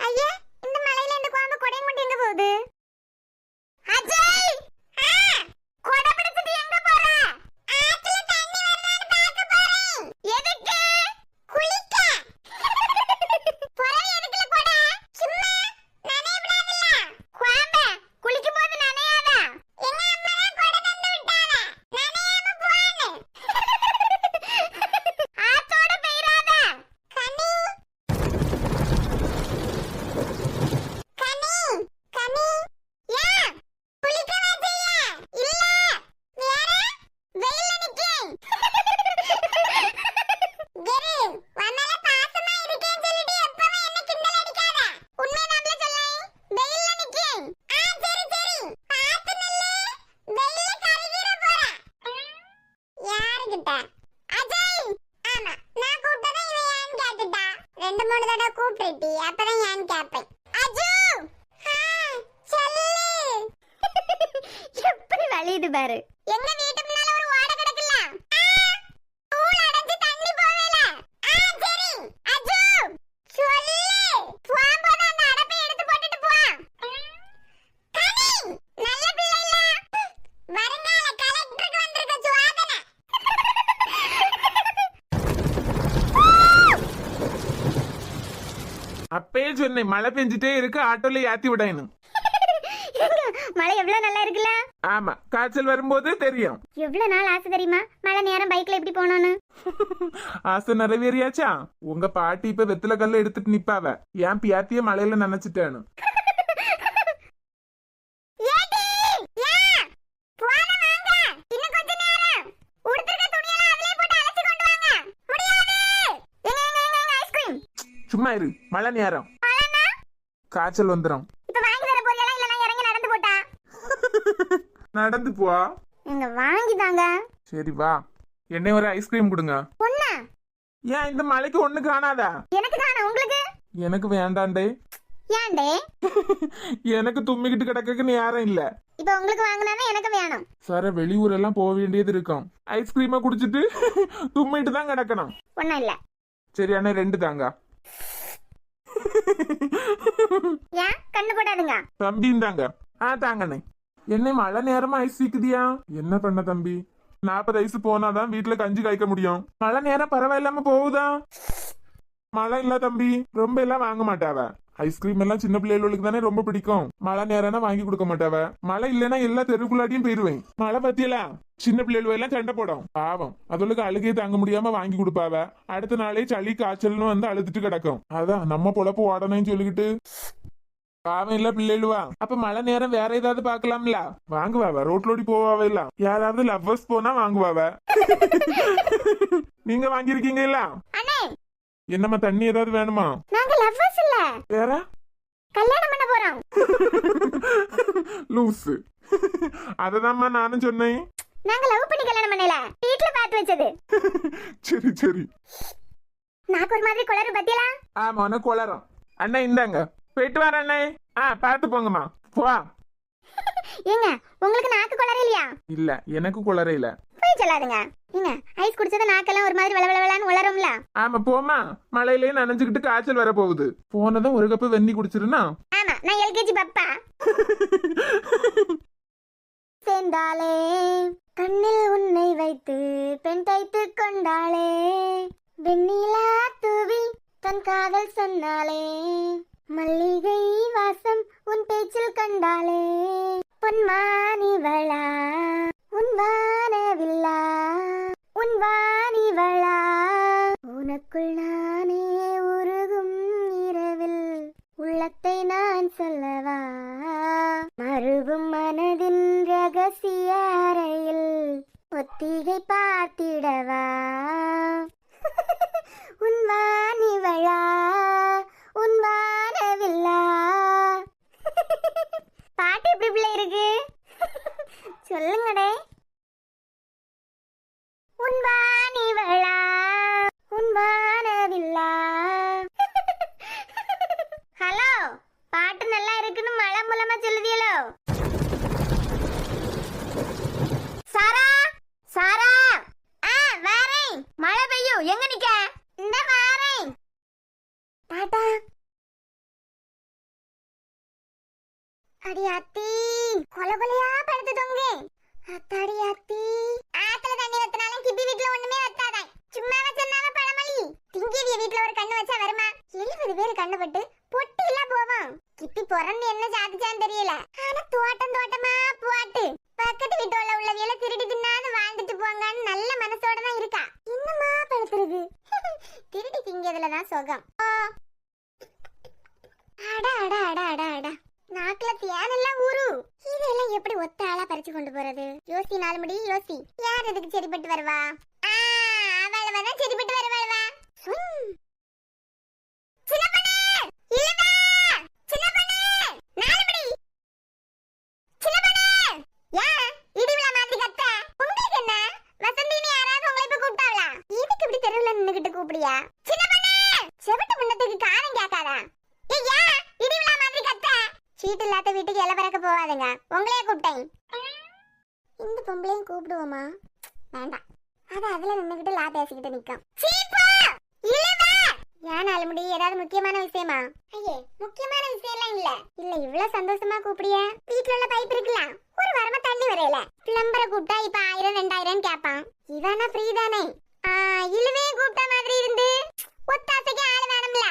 ஐயா, இந்த மலையில இந்த குழம்பு கொடை முட்டி எங்க போகுது? அஜய்! மூணு தடவை கூப்பிட்டுட்டி அப்பதான் ஏன் கேப்பேன். அஜு செல்லு எப்படி வலியுது பாரு. எங்க வீட்டு முன்னால ஒரு ஓடை கிடக்குல, தூள் அடைஞ்சு தண்ணி போவேல. சரி அஜு சொல்லு. போம்போது அந்த அடப்பை எடுத்து போட்டுட்டு போ. கனி நல்ல பிள்ளை இல்ல, வருங்கால கலெக்டருக்கு வந்திருக்க சுவாதனை. அப்பயே சொன்னேன் மழை பெஞ்சிட்டே இருக்கு, ஆட்டோல ஏத்தி விடணும். மழை எவ்வளவு நல்லா இருக்குல்ல. ஆமா, காய்ச்சல் வரும்போது தெரியும். எவ்வளவு நாள் ஆசை தெரியுமா மழை நேரம் பைக்ல எப்படி போகணும்னு. ஆசை நிறைவேறியாச்சா? உங்க பாட்டி இப்ப வெத்தலை கல்ல எடுத்துட்டு நிப்பாவ. என் பியாத்திய மழையில நினைச்சிட்டேன்னு. சும்மா இரு, மழை நேரம் காய்ச்சல் வந்துடும். நடந்து போ. வாங்கி தாங்க. சரி வா, என்ன ஒரு ஐஸ்கிரீம் கொடுங்க. ஏன் இந்த மலைக்கு ஒண்ணு காணாதா? எனக்கு தானே, உங்களுக்கு? எனக்கு வேண்டாண்டே. ஏன்டே? எனக்கு தும்மிக்கிட்டு கிடக்கு நேரம் இல்ல. இப்ப உங்களுக்கு வாங்கினாதான் எனக்கு வேணும். சார வெளியூர் எல்லாம் போக வேண்டியது இருக்கும். ஐஸ்கிரீமா குடிச்சிட்டு தும்மிட்டு தான் கிடக்கணும். ஒண்ணும் இல்ல. சரி அண்ணே, 2 தாங்க. ஏன் கண்ணு போடாதுங்க. தம்பியும் தாங்க. தாங்கண்ணே. என்ன மழை நேரமா ஐஸ் சீக்குதியா? என்ன பண்ண தம்பி, 40 வயசு போனாதான் வீட்டுல கஞ்சி காய்க்க முடியும். மழை நேரம் பரவாயில்லாம போகுதா? மழை இல்ல தம்பி, ரொம்ப எல்லாம் வாங்க மாட்டாவ. ஐஸ்கிரீம் எல்லாம் சின்ன பிள்ளைகளுக்கு தானே ரொம்ப பிடிக்கும். மழை நேரம்னா வாங்கி கொடுக்க மாட்டாவ. மழை இல்லைன்னா எல்லா தெருக்குள்ளாட்டியும் போயிருவேன். மழை பத்தியெல்லாம் சின்ன பிள்ளைகள் எல்லாம் சண்டை போடும். பாவம், அதுகளுக்கு அழுகையை தாங்க முடியாம வாங்கி கொடுப்பாவ. அடுத்த நாளே சளி காய்ச்சல்னு வந்து அழுதுட்டு கிடக்கும். அதான் நம்ம பொழப்பு ஓடணும்னு சொல்லிக்கிட்டு பாவம் இல்ல பிள்ளைகளுவா. அப்ப மழை நேரம் வேற ஏதாவது பாக்கலாம்ல? வாங்குவாவ, ரோட்லோடி போவாவ இல்ல, யாராவது லவ்வர்ஸ் போனா வாங்குவாவ. நீங்க வாங்கிருக்கீங்க இல்ல? என்னம்மா தண்ணி ஏதாவது வேணுமா? நாங்க லவ்வர்ஸ் இல்ல, வேற கல்யாணம் பண்ண போறோம். லூசு. அததாம்மா நானும் சொன்னேன். நாங்க லவ் பண்ணி கல்யாணம் பண்ணல, வீட்ல பார்த்து வச்சது. சரி சரி. நாக்கு ஒரு மாதிரி குளறு பத்தியலா? ஆமா, உனக்கு குளரும். அண்ணா இந்தாங்க, போயிட்டு வர அண்ணே. பாத்து போங்கம்மா. போ. ஏங்க உங்களுக்கு நாக்கு குளறு இல்லையா? இல்ல, எனக்கு குளற இல்ல. போய் சொல்லாதுங்க. ஏங்க ஐஸ் குடிச்சத நாக்கெல்லாம் ஒரு மாதிரி வளவளவளான்னு உளரும்ல. ஆமா போமா, மழையிலே நனைஞ்சுக்கிட்டு காய்ச்சல் வர போகுது. போனதும் ஒரு கப்பு வெந்நி குடிச்சிருனா. ஆமா, நான் எல்கேஜி பப்பா. சேர்ந்தாலே கண்ணில் உன்னை வைத்து பெண் தைத்து கொண்டாளே, வெண்ணிலா தூவி தன் காதல் சொன்னாலே, மல்லிகை வாசம் உன் பேச்சில் கண்டாளே, பொன்மானிவளா உன் வானவில்லா உன் வானிவளா, உனக்குள் நானே உருகும் இரவில் உள்ளத்தை நான் சொல்லவா, மருகும் மனதின் ரகசிய அறையில் ஒத்திகை பார்த்திடவா, உன் வானிவளா உன் வானவில்லா. பாட்டு எப்படி பிள்ளை இருக்கு சொல்லுங்கடே. உன் வானிவளா உன் வானவில்லா. ஹலோ, பாட்டு நல்லா இருக்குன்னு மழை மூலமா சொல்லுதியலோ? சாரா சாரா, வாரேன். மழை பெய்யும், எங்க நிக்க? இந்த வாரேன். டாடா. அடி அத்தி, கொல கொலையா படுத்து தொங்க. அத்தாடி அத்தி, ஆத்துல தண்ணி வத்தினாலும் கிப்பி வீட்டுல ஒண்ணுமே வத்தாதான். சும்மா வச்சனால பழமொழி. திங்கிவிய வீட்டுல ஒரு கண்ணு வச்சா வருமா? 70 பேர் கண்ணு பட்டு பொட்டி இல்ல போவோம். கிப்பி பிறந்து என்ன சாதிச்சான்னு தெரியல. ஆனா தோட்டம் தோட்டமா போட்டு பக்கத்து வீட்டுல உள்ளவியல திருடி தின்னாது வாழ்ந்துட்டு போங்கன்னு நல்ல மனசோட தான் இருக்கா. இன்னுமா படுத்துறது? திருடி திங்கதுலதான் சுகம். அடா அடா அடா அடா அடா, நாக்குல தேனெல்லாம் ஊரு. இதெல்லாம் எப்படி ஒத்த ஆளா பறிச்சு கொண்டு போறது? யோசி, 4 மணி யோசி. யார் எதுக்கு சரிப்பட்டு வருவா? அவளவதான் சரிப்பட்டு வருவாள்வா. கூப்பிடியா? செவட்டு முன்னத்துக்கு சீட்டு இல்லாத வீட்டுக்கு இலை பறக்க போவாதுங்க, உங்களையே கூப்பிட்டேன். இந்த பொம்பளையும் கூப்பிடுவோமா? வேண்டாம், அது அதுல நின்னுகிட்டு லா பேசிக்கிட்டு நிக்கும். ஏன் அலமுடி, ஏதாவது முக்கியமான விஷயமா? ஐயே, முக்கியமான விஷயம் எல்லாம் இல்ல. இவ்வளவு சந்தோஷமா கூப்பிடிய? வீட்டுல உள்ள பைப் இருக்குல்ல, ஒரு வாரமா தண்ணி வரையல. பிளம்பரை கூப்பிட்டா இப்ப 1000 2000 கேப்பான். இவனா ஃப்ரீ தானே? இழுவையும் கூப்பிட்ட மாதிரி இருந்து ஒத்தாசைக்கு ஆளு வேணும்ல.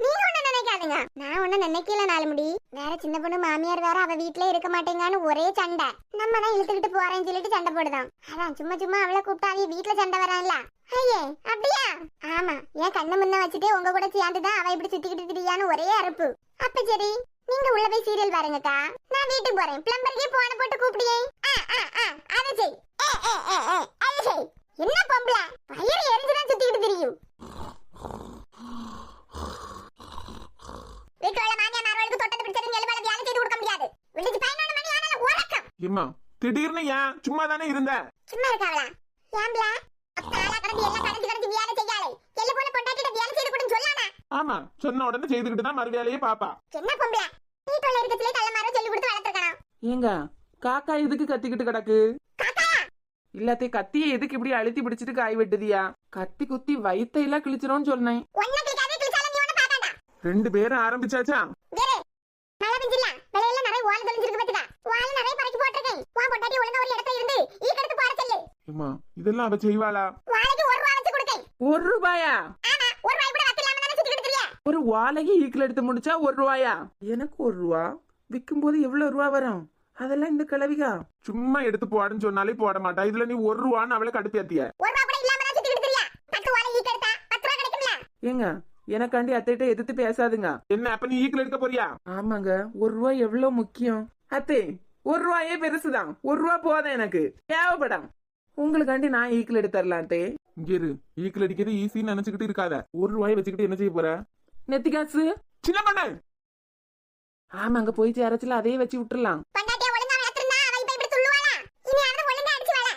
நீங்க ஒண்ணு நினைக்காதுங்க, நான் ஒண்ணு நினைக்கல. நாலுமுடி வேற சின்ன பொண்ணு மாமியார் வேற அவ வீட்டுல இருக்க மாட்டேங்கான்னு ஒரே சண்டை. நம்ம தான் இழுத்துக்கிட்டு போறேன்னு சொல்லிட்டு சண்டை போடுதான். அதான் சும்மா சும்மா அவளை கூப்பிட்டா அவ வீட்டுல சண்டை வரான்ல. ஐயே, அப்படியா? ஆமா, என் கண்ணு முன்ன வச்சுட்டு உங்க கூட சேர்ந்துதான் அவ இப்படி சுத்திக்கிட்டு திரியான்னு ஒரே அறுப்பு. அப்ப சரி, நீங்க உள்ள போய் சீரியல் பாருங்கக்கா, நான் வீட்டுக்கு போறேன். பிளம்பருக்கே போன போட்டு கூப்பிடியே. அதை செய், அதை செய். என்ன பொம்பளை, வயிறு எரிஞ்சுதான் சுத்திக்கிட்டு திரியும். வீட்டுல மாமியார் மார்களுக்கு தொட்டது பிடிச்சது எலும்பால வேலை செய்து கொடுக்க முடியாது. விழுந்து 11 மணி ஆனாலும் உறக்கம். ஏம்மா திடீர்னு ஏன் சும்மா தானே இருந்த? சும்மா இருக்காவளா? ஏம்பல அத்தாளா கடந்து எல்லாம் கடந்து கடந்து வேலை செய்யாளே. எல்ல போல பொண்டாட்டிட்ட வேலை செய்து கொடுன்னு சொல்லாமா? ஆமா, சொன்ன உடனே செய்துக்கிட்டு தான் மறு வேலையே பாப்பா. என்ன பொம்பளை, வீட்டுல இருக்கச்சிலே கள்ளமார சொல்லி கொடுத்து வளர்த்துக்கணும். ஏங்க காக்கா எதுக்கு கத்திக்கிட்டு கிடக்கு? காக்கா இல்லாத்தே கத்தியை எதுக்கு இப்படி அழுத்தி பிடிச்சிட்டு காய் வெட்டுதியா? கத்தி குத்தி வயித்தையெல்லாம் கிழிச்சிரோன்னு சொன்னேன். ஒண்ணு கிளிக்காதே, கிளிச்சாலும் நீ ஒண்ணு பாக்காண்டா. 2 பேரும் ஆரம்பிச்சாச்சா? வேறு மழை பெஞ்சில்ல, வெளியில நிறைய ஓலை தொலைஞ்சிருக்கு பாத்துக்க. ஓலை நிறைய பறக்கி போட்டிருக்கேன். உன் பொண்டாட்டி ஒழுங்கா ஒரு இடத்துல இருந்து ஈக்கெடுத்து போற சொல்லு. ஏம்மா இதெல்லாம் அவ செய்வாளா? வாழைக்கு 1 ரூபா வச்சு கொடுக்கேன். 1 ரூபாயா? ஆமா, 1 ரூபாய் கூட வச்சில்லாம தானே சுத்திக்கிட்டு திரியா? ஒரு வாழைக்கு ஈக்கில் எடுத்து முடிச்சா 1 ரூபாயா? எனக்கு 1 ரூபா விற்கும் போது எவ்வளவு ரூபா வரும்? அதெல்லாம் இந்த கிழவிகா சும்மா எடுத்து போடுன்னு சொன்னாலே போட மாட்டா. இதுல நீ 1 ரூபான்னு அவளை கடுப்பேத்திய. 1 ரூபா கூட இல்லாம தான் சுத்திக்கிட்டு திரியா? 10 ஓலை ஈக்கெடுத்தா 10 ரூபா கிடைக்கும்ல? ஏங்க எனக்காண்டி அத்தைகிட்ட எதிர்த்து பேசாதுங்க. என்ன அப்ப நீ ஈக்கில் எடுக்க போறியா? ஆமாங்க, 1 ரூபா எவ்வளவு முக்கியம். அத்தை 1 ரூபாயே பெருசுதான். 1 ரூபா போதும் எனக்கு, தேவைப்படும். உங்களுக்காண்டி நான் ஈக்கில் எடுத்துடலாம் அத்தை. இங்க இரு, ஈக்கில் அடிக்கிறது ஈஸின்னு நினைச்சுக்கிட்டு இருக்காத. 1 ரூபாயை வச்சுக்கிட்டு என்ன செய்ய போற? நெத்தி காசு சின்ன பண்ணு. ஆமாங்க, போய் சேரச்சுல அதையே வச்சு விட்டுறலாம். பொண்டாட்டிய ஒழுங்கா வளர்த்திருந்தா அவ இப்ப இப்படி சொல்லுவாளா? இனி அவனை ஒழுங்கா அடிச்சு வாளா.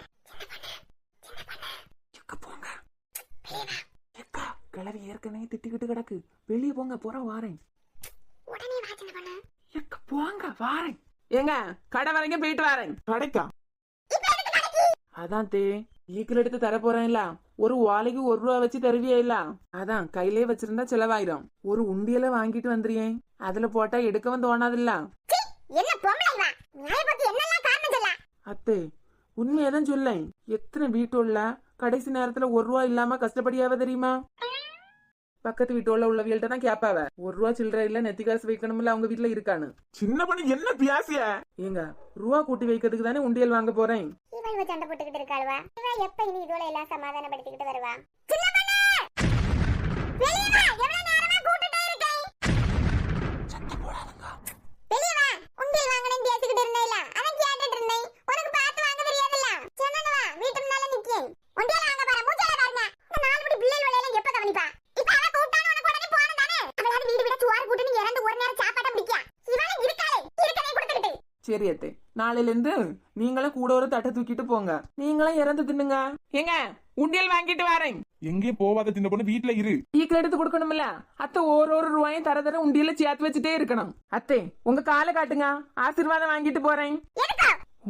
போங்க கிளவி ஏற்கனவே திட்டிக்கிட்டு கிடக்கு. வெளியே போங்க, போற வாரேன். உடனே வா சின்ன பொண்ணு. போங்க வாரேன். ஏங்க கடை வரைக்கும் போயிட்டு வரேன். கடைக்கா? அதான் தே ஈக்கில் எடுத்து தர போறேன்ல, ஒரு வாழைக்கு 1 ரூபா வச்சு தருவியா இல்ல? அதான் கையிலே வச்சிருந்தா செலவாயிரும். ஒரு உண்டியல வாங்கிட்டு வந்துறியேன், அதுல போட்டா எடுக்கவும் தோணாதுல்ல. என்ன பொம்பளை வா, நாயை பத்தி என்னெல்லாம் காரணம் சொல்ல? அத்தே உண்மையதான் சொல்லேன். எத்தனை வீட்டுள்ள கடைசி நேரத்துல 1 ரூபா இல்லாம கஷ்டப்படியாவ தெரியுமா? பக்கத்து வீட்டுல உள்ளவியல்கிட்ட தான் கேப்பாவ, 1 ரூபா சில்லற இல்ல, நெத்தி காசு வைக்கணும்ல அவங்க வீட்டுல இருக்கான்னு. சின்ன பண்ணு என்ன பியாசிய? ஏங்க ரூபா கூட்டி வைக்கிறதுக்கு தானே உண்டியல் வாங்க போறேன். இவள் சண்டை போட்டுக்கிட்டு இருக்காளுவா. இவ எப்ப இனி இதோட எல்லாம் சமாதானப்படுத்திக்கிட்டு வருவா? சின்ன பொண்ணு வெளிய வா, எவ்வளவு நேரமா கூட்டிட்டே இருக்கேன். சத்தம் போடாதுங்க. வெளிய வா, உண்டியல் வாங்கணும் பேசிக்கிட்டு இருந்தேல, அதான் கேட்டுட்டு இருந்தேன். உனக்கு பார்த்து வாங்க தெரியாதுல்ல? சொன்னனே வா, வீட்டு முன்னால நிக்கேன். உண்டியல் வாங்க பாரு, மூச்சல பாருங்க. இந்த 4 மணி பிள்ளைகள் வேலையெல்லாம் எப்ப கவனிப்பா? இப்ப அவ கூப்பிட்டானே உனக்கு உடனே போணும் தானே? அவளாவது வீடு விட சோறு கூட்டின்னு இறந்து ஒரு நேரம் சாப்பாட்ட பிடிக்கா. இவளே இருக்காளே, இருக்கனே கொடுத்துக்கிட்டு. சரி அத்தை, நாளையில இருந்து நீங்களும் கூட ஒரு தட்டை தூக்கிட்டு போங்க. நீங்களும் இறந்து தின்னுங்க. ஏங்க உண்டியல் வாங்கிட்டு வரேன். எங்கேயும் போவாத சின்ன பொண்ணு, வீட்டுல இரு. ஈக்கில் எடுத்து கொடுக்கணும்ல அத்தை, ஒரு ரூபாயும் தர உண்டியல சேர்த்து வச்சுட்டே இருக்கணும். அத்தை உங்க காலை காட்டுங்க, ஆசீர்வாதம் வாங்கிட்டு போறேன்.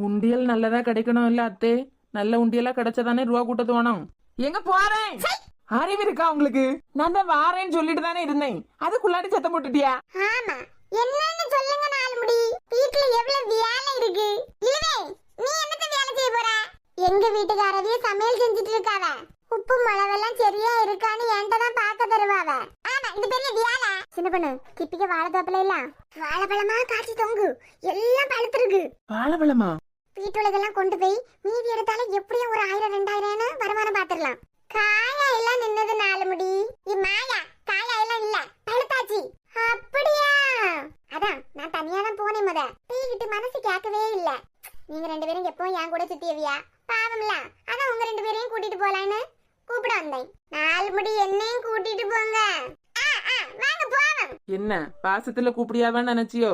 உண்டியல் நல்லதா கிடைக்கணும் இல்ல அத்தை? நல்ல உண்டியலா கிடைச்சதானே ரூபா கூட்ட தோணும். எங்க போறேன்? அறிவு இருக்கா உங்களுக்கு? நான் தான் வாரேன்னு சொல்லிட்டு தானே இருந்தேன், அதுக்குள்ளாடி சத்தம் போட்டுட்டியா? ஆமா, என்னன்னு சொல்லுங்க நாலுமுடி. வீட்ல எவ்வளவு வேலை இருக்கு. இல்லவே நீ என்னத்த வேலை செய்ய போற? எங்க வீட்டுக்காரவே சமையல் செஞ்சுட்டு இருக்காவ. உப்பு மிளகெல்லாம் சரியா இருக்கான்னு என்கிட்ட தான் பார்க்க தருவாவ. ஆமா, இது பெரிய வேலை. சின்ன பொண்ணு, கிப்பிக்க வாழைத்தோப்புல இல்ல வாழைப்பழமா காய்ச்சி தொங்கு, எல்லாம் பழுத்திருக்கு. வாழைப்பழமா? வீட்டுலதெல்லாம் கொண்டு போய் மீதி எடுத்தாலும் எப்படியும் ஒரு 1000 2000 வருமானம் பாத்துடலாம். காயா எல்லாம் நின்னது நாலுமுடி. மாயா காயா எல்லாம் இல்ல, பழுத்தாச்சு. அப்படியா? அதான் நான் தனியா தான் போனேன். தீக்கிட்டு மனசு கேட்கவே இல்ல. நீங்க 2 பேரும் எப்பவும் என் கூட சுத்தியவியா, பாவம்ல. அதான் உங்க 2 பேரையும் கூட்டிட்டு போலான்னு கூப்பிட வந்தேன். நாலுமுடி என்னையும் கூட்டிட்டு போங்க. வாங்க போவோம். என்ன பாசத்துல கூப்பிடியாவான்னு நினைச்சியோ?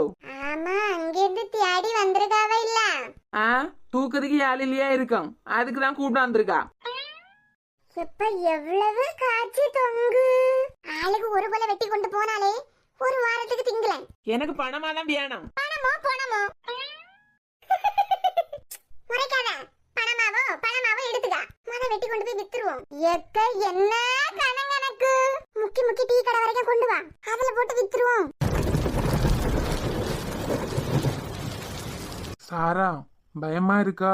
ஆமா, அங்கிருந்து தேடி வந்திருக்காவ இல்ல? தூக்குறதுக்கு ஆள் இல்லையா இருக்கும், அதுக்குதான் கூப்பிட்டு வந்திருக்கா. இப்ப எவ்வளவு காய்ச்சி தொங்கு. ஆளுக்கு ஒரு போல வெட்டி கொண்டு போனாலே ஒரு வாரத்துக்கு திங்கலாம். எனக்கு பணமா தான் வேணும். பணமோ முறைக்காத. பணமாவோ எடுத்துக்க. மத வெட்டி கொண்டு போய் வித்துருவோம். எக்க என்ன கணக்கு எனக்கு. முக்கி டீ கடை வரைக்கும் கொண்டு வா. அதுல போட்டு வித்துருவோம். சாரா பயமா இருக்கா?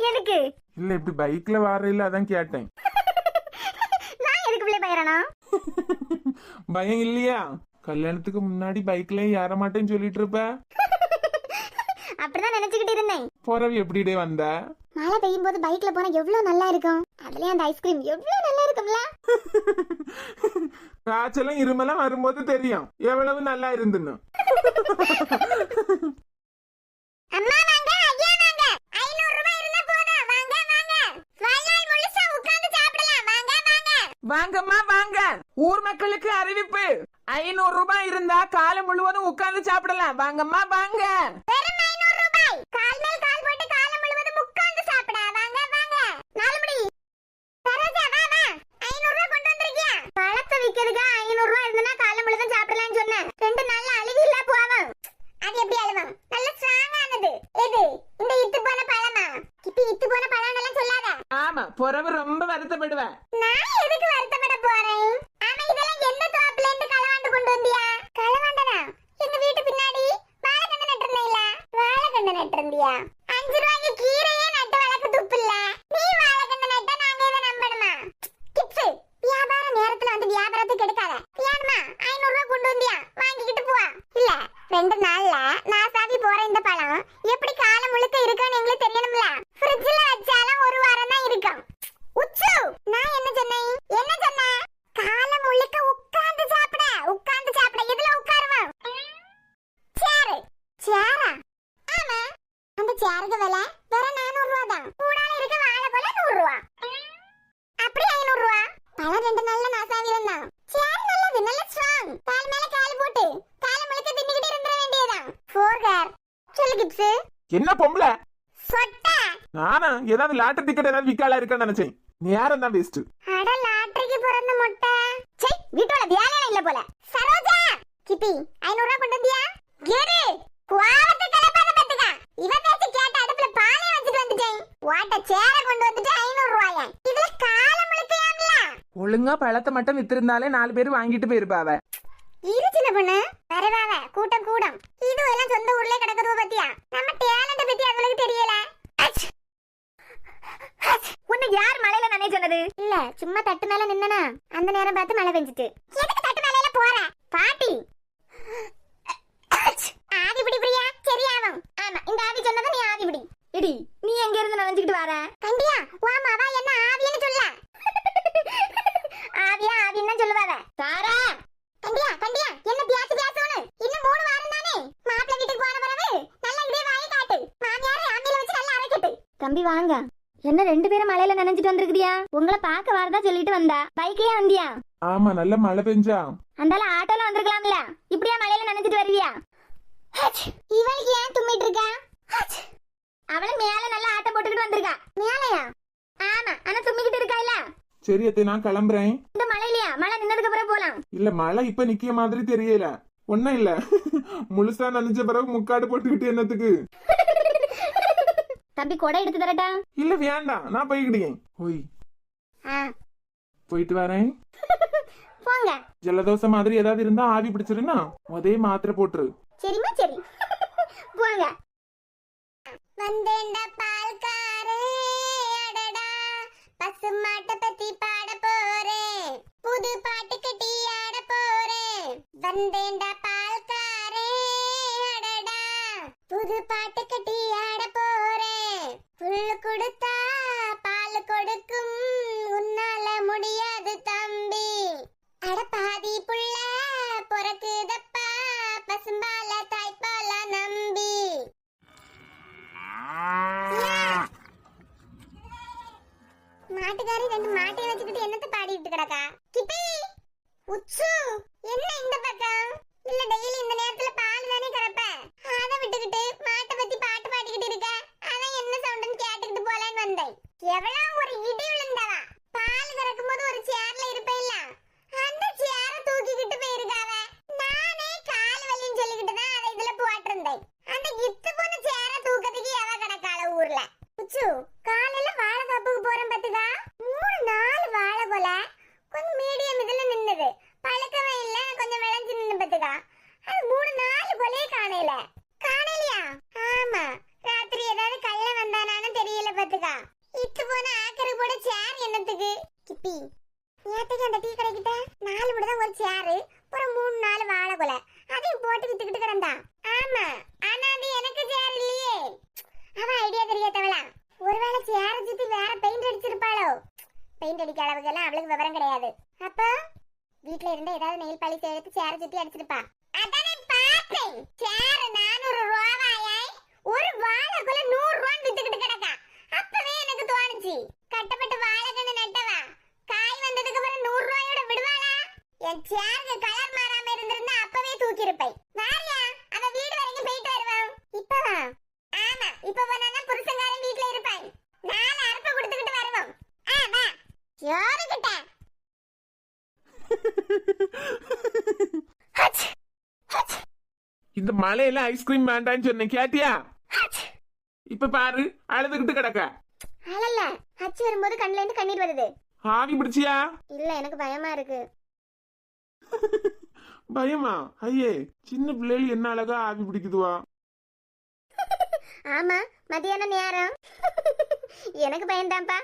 எதுக்கு? இல்ல இப்படி பைக்ல வர இல்ல அதான் கேட்டேன். நான் எதுக்கு பிள்ளை பயறனா? பயம் இல்லையா? கல்யாணத்துக்கு முன்னாடி பைக்ல ஏற மாட்டேன்னு சொல்லிட்டு இருப்ப. அப்படிதான் நினைச்சுக்கிட்டு இருந்தேன். போறவி எப்படிடே வந்த? மழை பெய்யும் போது பைக்ல போனா எவ்வளவு நல்லா இருக்கும். அதுலயும் அந்த ஐஸ்கிரீம் எவ்வளவு நல்லா இருக்கும்ல. காய்ச்சலும் இருமலும் வரும்போது தெரியும் எவ்வளவு நல்லா இருந்துன்னு. அம்மா வாங்க, ஐயா வாங்க. 500 ரூபாய் இருந்தா போதும். வாங்க வாங்க. வாழ்நாள் முழுசா உட்கார்ந்து சாப்பிடலாம். வாங்க. வாங்கம்மா வாங்க. ஊர் மக்களுக்கு அறிவிப்பு. 500 ரூபாய் இருந்தா காலம் முழுவதும் உட்கார்ந்து சாப்பிடலாம். வாங்கம்மா வாங்க. வெறும் 500 ரூபாய். கால் மேல் கால் போட்டு காலம் முழுவதும் உட்கார்ந்து சாப்பிட. வாங்க. 4 மணி. சரோஜா வா. 500 ரூபாய் கொண்டு வந்திருக்கியா? பழத்தை விக்கிறதுக்கு 500 ரூபாய் இருந்தா காலம் முழுவதும் சாப்பிடலாம்னு சொன்னேன். 2 நாள்ல அழுகி இல்ல போவோம். அது எப்படி அழுவும்? நல்ல ஸ்ட்ராங் ஆனது. எது? இந்த இத்து போன பழமா? இப்ப இத்து போன பழம் எல்லாம் சொல்லாத. ஆமா, பொறவு ரொம்ப வருத்தப்படுவேன். நான் எதுக்கு வருத்தப்பட போறேன்? ஆமா, இதெல்லாம் எந்த தோப்புல இருந்து களவாண்டு கொண்டு வந்தியா? களவாண்டனா? எங்க வீட்டு பின்னாடி வாழைக்கண்ணு நட்டிருந்தீல? வாழைக்கண்ணு நட்டிருந்தியா? 5 ரூபாய்க்கு கீரையே நட்டு வளர்க்க துப்பு இல்ல. நீ வாழைக்கண்ணு நட்டா நாங்க இதை நம்பணுமா? டிப்ஸ். வியாபார நேரத்துல வந்து வியாபாரத்துக்கு எடுக்காத. ஏன்மா 500 ரூபாய் கொண்டு வந்தியா? வாங்கிக்கிட்டு போ. இல்ல 2 நாள்ல நான் சாவி போற இந்த பழம் எப்படி காலம் முழுக்க இருக்குன்னு எங்களுக்கு தெரியணும்ல. ஃப்ரிட்ஜ்ல வச்சாலும் ஒரு வாரம் தான் இருக்கும். உச்சு, நான் என்ன சொன்னேன்? காலம் முழுக்க உட்கார்ந்து சாப்பிட. இதுல உட்காருவோம். சேரா? ஆமா. அந்த சேருக்கு விலை வெறும் 400 ரூபாய் தான். கூடால இருக்க வாழைப்பழ 100 ரூபாய். அப்படி 500 ரூபாய். பழம் 2 நாள்ல நாசாவி இருந்தான். சேர் நல்லது, நல்ல ஸ்ட்ராங். கால் மேல கால் போட்டு காலம் முழுக்க தின்னுக்கிட்டு இருந்துட வேண்டியதுதான். ஃபோர்கர். சொல்லு கிப்ஸ். என்ன பொம்பளை? சொட்டா. நானா ஏதாவது லாட்டரி டிக்கெட் ஏதாவது விக்காலா இருக்கான்னு நினைச்சேன். நேரம் தான் வேஸ்ட். அட லாட்டரிக்கு பிறந்த முட்டை. சே, வீட்டோட வேலையே இல்ல போல. சரோஜா, கிப்பி 500 ரூபாய் கொண்டு வந்தியா? கேரு. குவாவத்தை கலப்பாத பத்துக்க. இவ பேச்சு கேட்ட அடுப்புல பாலே வச்சிட்டு வந்துட்டேன். வாட்ட சேர கொண்டு வந்துட்டு 500 ரூபாயா? இதுல காலம் முழுக்கையாம்ல. ஒழுங்கா பழத்தை மட்டும் வித்திருந்தாலே 4 பேர் வாங்கிட்டு போயிருப்பாவ. இரு சின்ன பொண்ணு, வரவாவ கூட்டம். இது எல்லாம் சொந்த ஊர்லயே கிடக்குது பத்தியா? நம்ம டேலண்ட் பத்தி அவங்களுக்கு தெரியல. உன்னை யார் மலையில நனைய சொன்னது? இல்ல, சும்மா தட்டு மேல நின்னனா அந்த நேரம் பார்த்து மழை பெஞ்சிட்டு. எதுக்கு தட்டு மேல போற பாட்டி? ஆதி பிடி பிரியா, சரியாவும். ஆமா, இந்த ஆதி சொன்னது நீ ஆதி பிடி. இடி, நீ எங்க இருந்து நனைஞ்சிட்டு வர? கண்டியா, உன் மாவா என்ன ஆவின்னு சொல்ல. ஆவின்னு தான் சொல்லுவாங்க. சாரா, கண்டியா என்ன பியாசுன்னு. இன்னும் 3 வாரம் தானே. மாப்பிள்ளை வீட்டுக்கு போன பிறகு நல்ல இதே வாயை காட்டு. மாமியாரை ஆமியில வச்சு நல்லா அரைக்கட்டு. தம்பி வாங்க. என்ன 2 பேரும் மலையில நனைஞ்சிட்டு வந்திருக்கியா? உங்களை பார்க்க வரதா சொல்லிட்டு வந்தா. பைக்கையே வந்தியா? ஆமா, நல்ல மழை பெஞ்சா. அந்தால ஆட்டோல வந்திருக்கலாம்ல. இப்படியா மலையில நனைஞ்சிட்டு வருவியா? இவளுக்கு ஏன் தும்மிட்டு இருக்கா? அவளை மேல நல்லா ஆட்டம் போட்டுக்கிட்டு வந்திருக்கா. மேலையா? ஆமா, ஆனா தும்மிக்கிட்டு இருக்கா இல்ல? சரி அத்தை, நான் கிளம்புறேன். இந்த மலையிலயா? மழை நின்னதுக்கு அப்புறம் போலாம். இல்ல மழை இப்ப நிக்கிய மாதிரி தெரியல. ஒன்னும் இல்ல, முழுசா நனைஞ்ச பிறகு முக்காடு போட்டுக்கிட்டு என்னத்துக்கு? தம்பி கொடை எடுத்து தரட்டா? இல்ல வேண்டாம், நான் போய்கிட்டேன். போயிட்டு வரேன். போங்க. ஜலதோஷம் மாதிரி ஏதாவது இருந்தா ஆவி பிடிச்சிருன்னா அதே மாத்திரை போட்டுரு. சரிமா, சரி. போங்க. வந்தேன்டா பால்காரே, அடடா பசுமாட்டை பத்தி பாட போறேன். புது பாட்டு கட்டி ஆட போறேன். வந்தேன்டா பால்காரே, அடடா புது பாட்டு கட்டி ஆட போறேன். புல்லு கொடுத்தா பால் கொடுக்கும், உன்னால முடியாது தம்பி. அட பாதி புள்ள பொறக்குதப்பா, பசும்பால தாய்ப்பால நம்பி. மாட்டுக்காரி 2 மாட்டையை வச்சுக்கிட்டு என்னத்த பாடிட்டு கிடக்கா? கிப்பி, உச்சு, என்ன இந்த பக்கம்? இல்ல டெய்லி இந்த நேரத்துல பால் தானே கறப்ப. அத விட்டுக்கிட்டு மாட்டை பத்தி பாட்டு பாடிக்கிட்டு இருக்க. அதான் என்ன சவுண்ட்னு கேட்டுக்கிட்டு போலான்னு இருந்து ஏதாவது நெயில் பாலிஷ் எடுத்து சேர சுத்தி அடிச்சிருப்பா. அதானே பார்த்தேன். சேர 400 ரூபாயாய் ஒரு வாழைக்குள்ள 100 ரூபாய் வித்துக்கிட்டு கிடக்கா. அப்பவே எனக்கு தோணுச்சு, கட்டப்பட்டு வாழைக்கண்ணு நட்டவா காய் வந்ததுக்கு அப்புறம் 100 ரூபாயோட விடுவாளா? என் சேருக்கு கலர் மாறாம இருந்திருந்தா அப்பவே தூக்கி இருப்பேன். வாரியா, அவ வீடு வரைக்கும் போயிட்டு வருவான். இப்பவா? ஆமா, இப்ப போனா புருஷங்காரன் வீட்டுல இருப்பான். 4 அறுப்பு கொடுத்துக்கிட்டு வருவோம். வா. யாருக்கிட்ட? இந்த மலையில ஐஸ்கிரீம் வேண்டான்னு சொன்னேன், கேட்டியா? இப்ப பாரு, அழுதுகிட்டு கிடக்க. அழல, அச்சு வரும்போது கண்ணுல இருந்து கண்ணீர் வருது. ஆவி பிடிச்சியா? இல்ல, எனக்கு பயமா இருக்கு. பயமா? ஐயே, சின்ன பிள்ளைகள் என்ன அழகா ஆவி பிடிக்குதுவா. ஆமா, மதியான நேரம். எனக்கு பயந்தாம்பா.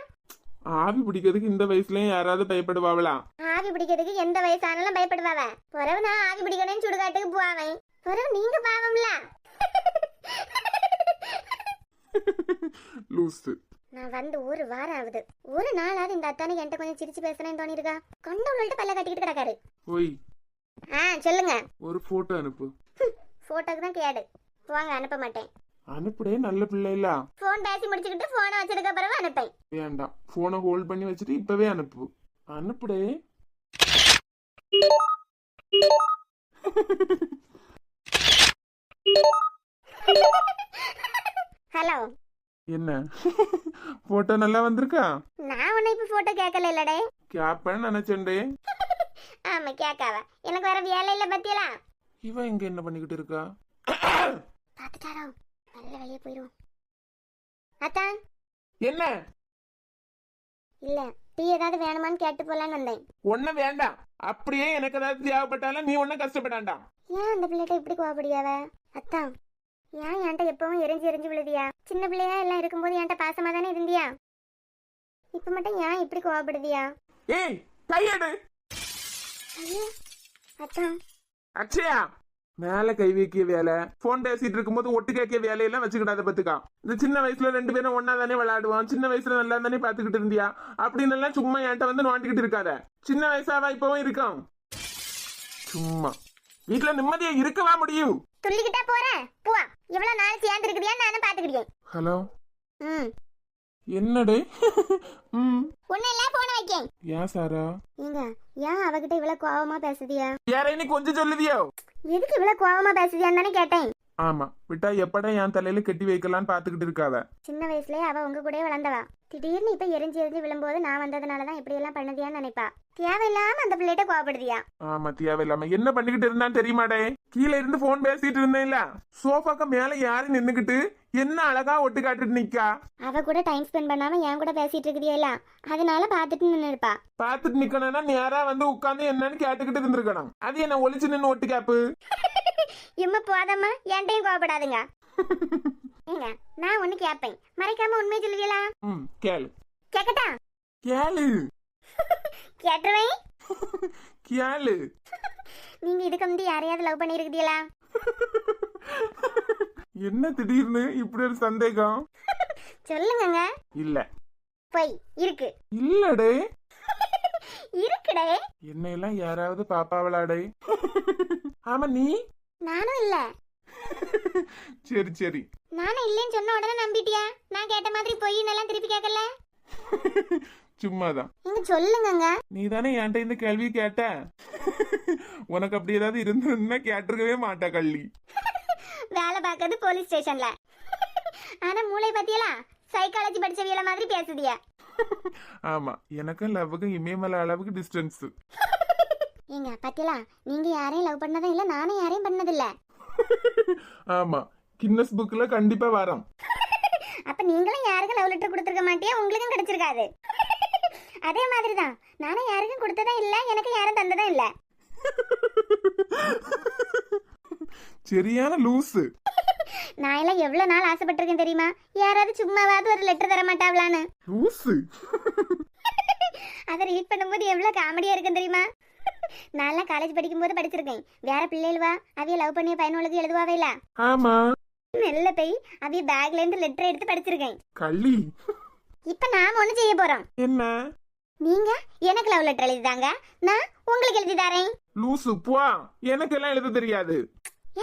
ஆவி பிடிக்கிறதுக்கு இந்த வயசுலயும் யாராவது பயப்படுவாங்களா? ஆவி பிடிக்கிறதுக்கு எந்த வயசானாலும் பயப்படுவாவ. பிறகு நான் ஆவி பிடிக்கணும்னு சுடுகாட்டுக்கு போவேன். பிறகு நீங்க பாவம்ல. லூசு. நான் வந்து ஒரு வாரம் ஆகுது. ஒரு நாளாவது இந்த அத்தானே என்கிட்ட கொஞ்சம் சிரிச்சு பேசுறேன்னு தோணிருக்கா? கொண்டவங்கள்ட்ட பல்ல கட்டிக்கிட்டு கிடக்காரு. ஓய், சொல்லுங்க. ஒரு போட்டோ அனுப்பு. போட்டோக்கு தான் கேடு. போங்க, அனுப்ப மாட்டேன். அனுப்புடே, நல்ல பிள்ளை இல்ல. போன் பேசி முடிச்சுக்கிட்டு போனை வச்சதுக்கு அப்புறம் அனுப்பேன். வேண்டாம், போனை ஹோல்ட் பண்ணி வச்சுட்டு இப்பவே அனுப்பு. அனுப்புடே. ஹலோ. என்ன போட்டோ நல்லா வந்திருக்கா? நான் உன்னை இப்ப போட்டோ கேட்கல இல்லடே. கேப்பேன்னு நினைச்சேன்டே. ஆமா, கேட்காவ. எனக்கு வேற வேலை இல்ல பத்தியலா. இவ எங்க என்ன பண்ணிக்கிட்டு இருக்கா? பாத்துட்டாரோ? நல்ல வெளியே போயிரும். அத்தான். என்ன? இல்ல, டீ ஏதாவது வேணுமான்னு கேட்டு போலான்னு வந்தேன். ஒண்ணு வேண்டாம். அப்படியே எனக்கு ஏதாவது தேவைப்பட்டாலும் நீ ஒன்னும் கஷ்டப்படாண்டா. ஏன் அந்த பிள்ளைகிட்ட இப்படி கோவப்படியாவ? அத்தான், ஏன் என்கிட்ட எப்பவும் எரிஞ்சு விழுதியா? சின்ன பிள்ளையா எல்லாம் இருக்கும்போது என்கிட்ட பாசமா தானே இருந்தியா? இப்ப மட்டும் ஏன் இப்படி கோவப்படுதியா? ஏய், கையெடு. ஐயோ அத்தான். அக்ஷயா, மேல கை வைக்கிய வேலை, போன் பேசிட்டு இருக்கும்போது ஒட்டு கேட்கிய வேலையெல்லாம் வச்சுக்கிடாத பத்துக்கா. இந்த சின்ன வயசுல 2 பேரும் ஒன்னா தானே விளையாடுவோம், சின்ன வயசுல நல்லா தானே பாத்துக்கிட்டு இருந்தியா, அப்படின்னு எல்லாம் சும்மா என்கிட்ட வந்து நோண்டிக்கிட்டு இருக்காத. சின்ன வயசாவா இப்பவும் இருக்கும். சும்மா வீட்டுல நிம்மதியா இருக்கவா முடியும்? துள்ளிக்கிட்டா போற போ. எவ்வளவு நாள் சேர்ந்து இருக்குதியா நானும் பாத்துக்கிட்டேன். ஹலோ. என்னடே? ஒன்னெல்லாம் போன வைக்கேன். ஏன் சாரா? ஏங்க, ஏன் அவகிட்ட இவ்வளவு கோவமா பேசுதியா? யாரை கொஞ்சம் சொல்லுதியோ? எதுக்கு இவ்வளவு கோவமா பேசுதியான்னு தானே கேட்டேன். ஆமா, விட்டா எப்படா என் தலையில கட்டி வைக்கலான்னு பாத்துக்கிட்டு இருக்காவ. சின்ன வயசுலயே அவ உங்க கூடயே வளர்ந்தவா. திடீர்னு இப்ப எரிஞ்சு விழும்போது நான் வந்ததுனாலதான் இப்படி எல்லாம் பண்ணதியான்னு நினைப்பா. தேவையில்லாம அந்த பிள்ளைகிட்ட கோவப்படுதியா? ஆமா, தேவையில்லாம என்ன பண்ணிக்கிட்டு இருந்தான்னு தெரியுமாடே? கீழே இருந்து போன் பேசிட்டு இருந்தேன்ல, சோஃபாக்கு மேல யாரு நின்னுக்கிட்டு என்ன அழகா ஒட்டு காட்டுட்டு நிக்கா. அவ கூட டைம் ஸ்பெண்ட் பண்ணாம என் கூட பேசிட்டு இருக்குதியா, அதனால பாத்துட்டு நின்னு இருப்பா. பாத்துட்டு நிக்கணும்னா நேரா வந்து உட்கார்ந்து என்னன்னு கேட்டுக்கிட்டு இருந்திருக்கணும். அது என்ன ஒளிச்சு நின்னு ஒட்டு கேப்பு? இம்மா போதம்மா, என்கிட்டயும் கோவப்படாதுங்க. ஏங்க, நான் ஒண்ணு கேப்பேன், மறைக்காம உண்மையை சொல்லுவீங்களா? கேளு. கேக்கட்டா? கேளு. கேட்டுருவேன். கேளு. நீங்க இதுக்கு வந்து யாரையாவது லவ் பண்ணி இருக்குதீங்களா? என்ன திடீர்னு இப்படி ஒரு சந்தேகம்? சொல்லுங்க. இல்ல. போய் இருக்கு. இல்லடே. இருக்குடே. என்னையெல்லாம் யாராவது பாப்பாவளாடே? ஆமா, நீ? நானும் இல்ல. சரி சரி. நானும் இல்லைன்னு சொன்ன உடனே நம்பிட்டியா? நான் கேட்ட மாதிரி பொய் எல்லாம் திருப்பி கேட்கல. சும்மாதான். நீங்க சொல்லுங்க. நீ தானே என்கிட்ட இந்த கேள்வி கேட்ட. உனக்கு அப்படி ஏதாவது இருந்ததுன்னா கேட்டிருக்கவே மாட்டா கள்ளி. வேலை பார்க்கறது போலீஸ் ஸ்டேஷன்ல. ஆனா மூளை பத்தியலா சைக்காலஜி படிச்சவியல மாதிரி பேசுதியா? ஆமா, எனக்கும் லவ்வுக்கும் இமயமலை அளவுக்கு டிஸ்டன்ஸ். ஏங்க பத்தியலா, நீங்க யாரையும் லவ் பண்ணதும் இல்ல, நானும் யாரையும் பண்ணதில்ல. ஆமா, கின்னஸ் புக்ல கண்டிப்பா வரோம். அப்ப நீங்களும் யாருக்கும் லவ் லெட்டர் கொடுத்துருக்க மாட்டியா, உங்களுக்கும் கிடைச்சிருக்காது. அதே மாதிரிதான் நானும் யாருக்கும் கொடுத்ததும் இல்ல, எனக்கு யாரும் தந்ததும் இல்ல. சரியான லூசு. நான் எல்லாம் எவ்வளவு நாள் ஆசைப்பட்டிருக்கேன் தெரியுமா, யாராவது சும்மாவாவது ஒரு லெட்டர் தர மாட்டாவலான்னு. லூசு. அதை ரீட் பண்ணும்போது எவ்வளவு காமெடியா இருக்கும் தெரியுமா. நான் காலேஜ் படிக்கும் போது படிச்சிருக்கேன். வேற பிள்ளைகளா அவைய லவ் பண்ணிய பையனுக்கு எழுதுவாவே இல்ல. ஆமா, நல்ல போய் அவைய பேக்ல இருந்து லெட்டர் எடுத்து படிச்சிருக்கேன். கள்ளி. இப்ப நாம ஒண்ணு செய்ய போறோம். என்ன? நீங்க எனக்கு லவ் லெட்டர் எழுதிதாங்க, நான் உங்களுக்கு எழுதி தரேன். லூசு போ, எனக்கு எல்லாம் எழுத தெரியாது.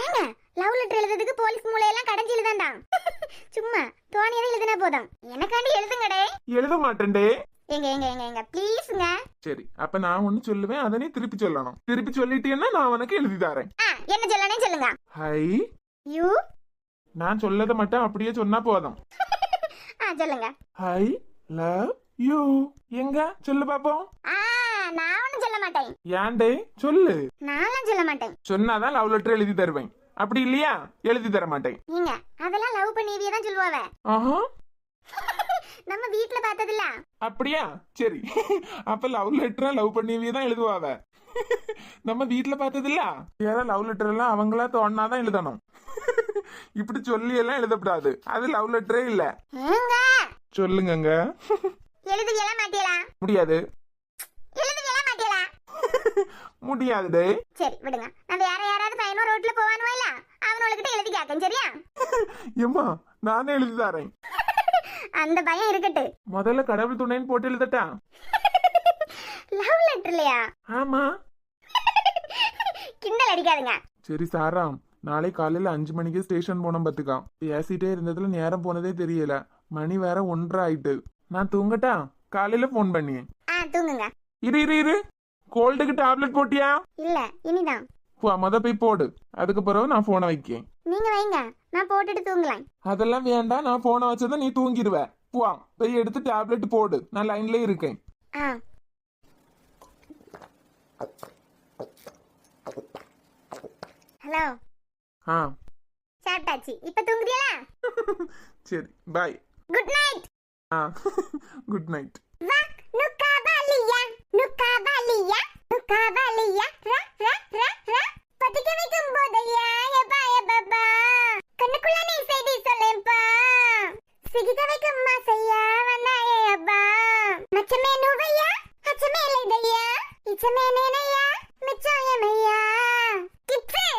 ஏங்க லவ் லெட்டர் எழுதுறதுக்கு போலீஸ் மூளையெல்லாம் கடைஞ்சி எழுதாண்டா. சும்மா தோணியதை எழுதினா போதும். எனக்காண்டி எழுதுங்கடே. எழுத மாட்டேன்டே. எங்க எங்க எங்க எங்க ப்ளீஸ்ங்க. சரி, அப்ப நான் ஒண்ணு சொல்லுவேன், அதை நீ திருப்பி சொல்லணும். திருப்பி சொல்லிட்டேன்னா நான் உனக்கு எழுதி தரேன். என்ன சொல்லணும் சொல்லுங்க. ஹை. யூ. நான் சொல்லத மட்டும் அப்படியே சொன்னா போதும். சொல்லுங்க. High love you. எங்க சொல்லு பாப்போம். நான் ஒண்ணும் சொல்ல மாட்டேன். ஏன்டே சொல்லு. நான்லாம் சொல்ல மாட்டேன். சொன்னாதான் லவ் லெட்டர் எழுதி தருவேன். அப்படி இல்லையா எழுதி தர மாட்டேன். நீங்க அதெல்லாம் லவ் பண்ணியவே தான் சொல்லுவாவே. ஆஹா. நம்ம வீட்ல பார்த்ததில்ல. அப்படியா? சரி. அப்ப லவ் லெட்டர் லவ் பண்ணியவே தான் எழுதுவாவ. நம்ம வீட்ல பார்த்தது இல்ல. வேற லவ் லெட்டர் எல்லாம் அவங்களா தோணாதான் எழுதணும். இப்படி சொல்லி எல்லாம் எழுதக்கூடாது. அது லவ் லெட்டரே இல்ல. சொல்லுங்க. எழுதுவீங்களா மாட்டீங்களா? முடியாது. எழுதுவீங்களா மாட்டீங்களா? முடியாது. சரி விடுங்க. நான் வேற யாராவது பையனோ ரோட்ல போவானோ இல்ல, அவனோட எழுதி கேட்கேன். சரியா? ஏம்மா நானே எழுதி தரேன். அந்த பயம் இருக்கட்டு. முதல்ல கடவுள் துணைன்னு போட்டு எழுதட்டா? லவ் லெட்டர் இல்லையா? ஆமா. கிண்டல் அடிக்காதுங்க. சரி சாராம், நாளை காலையில 5 மணிக்கு ஸ்டேஷன் போனோம் பாத்துக்கான். பேசிட்டே இருந்ததுல நேரம் போனதே தெரியல. மணி வேற 1:30 ஆயிட்டு. நான் தூங்கட்டா? காலையில போன் பண்ணி. தூங்குங்க. இரு. கோல்டுக்கு டேப்லெட் போட்டியா? இல்ல, இனிதான். முத போய் போடு. அதுக்கு பிறகு நான் போனை வைக்கேன். நீங்க வைங்க, நான் போட்டுட்டு தூங்கலாம். அதெல்லாம் வேண்டாம், நான் போனை வச்சதை நீ தூங்கிடுவ. போய் எடுத்து டேப்லெட் போடு. நான் லைன்ல இருக்கேன். ஹலோ. சாப்பிட்டாச்சு. இப்ப தூங்குறீங்களா? சரி bye. Good night. Good night. நுக்காபாலியா நுக்காபாலியா நுக்காபாலியா ரா ரா ரா ரா பத்திக்க வைக்கும் போதையா எப்பா எப்பா கண்ணுக்குள்ள நீ செய்தி சொல்லேப்பா சிகித வைக்கும் மாசையா வந்தாயே அப்பா மச்சமே நுவையா அச்சமே லைதையா இச்சமே நேனையா மிச்சோயமையா கிப்ஸ்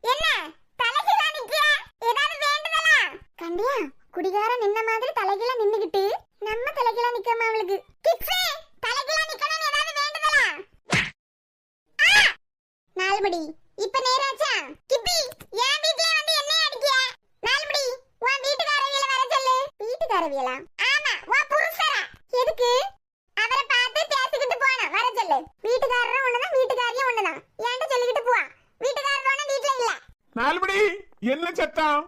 என்ன தலைகில நிக்க ஏதாவது வேண்டுதலா கண்டியா குடிகார நின்ன மாதிரி தலைகில நின்னுகிட்டு நம்ம தலைகில நிக்காம அவளுக்கு கிப்ஸ் தலைகில நிக்கணும் ஏதாவது வேண்டுதலா 4 மணி இப்ப நேராச்சா கிப்பி ஏன் வீட்ல வந்து என்ன அடிக்கிய 4 மணி உன் வீட்டுக்காரவியல வர சொல்லு வீட்டுக்காரவியலா ஆமா உன் புருஷரா எதுக்கு அவரை பார்த்து பேசிக்கிட்டு போனா வர சொல்லு வீட்டுக்காரரும் ஒண்ணுதான் வீட்டுக்காரியும் ஒண்ணுதான் ஏன்டா சொல்லிக்கிட்டு போவா வீட்டுக்காரரோட வீட்ல இல்ல 4 மணி என்ன சத்தம்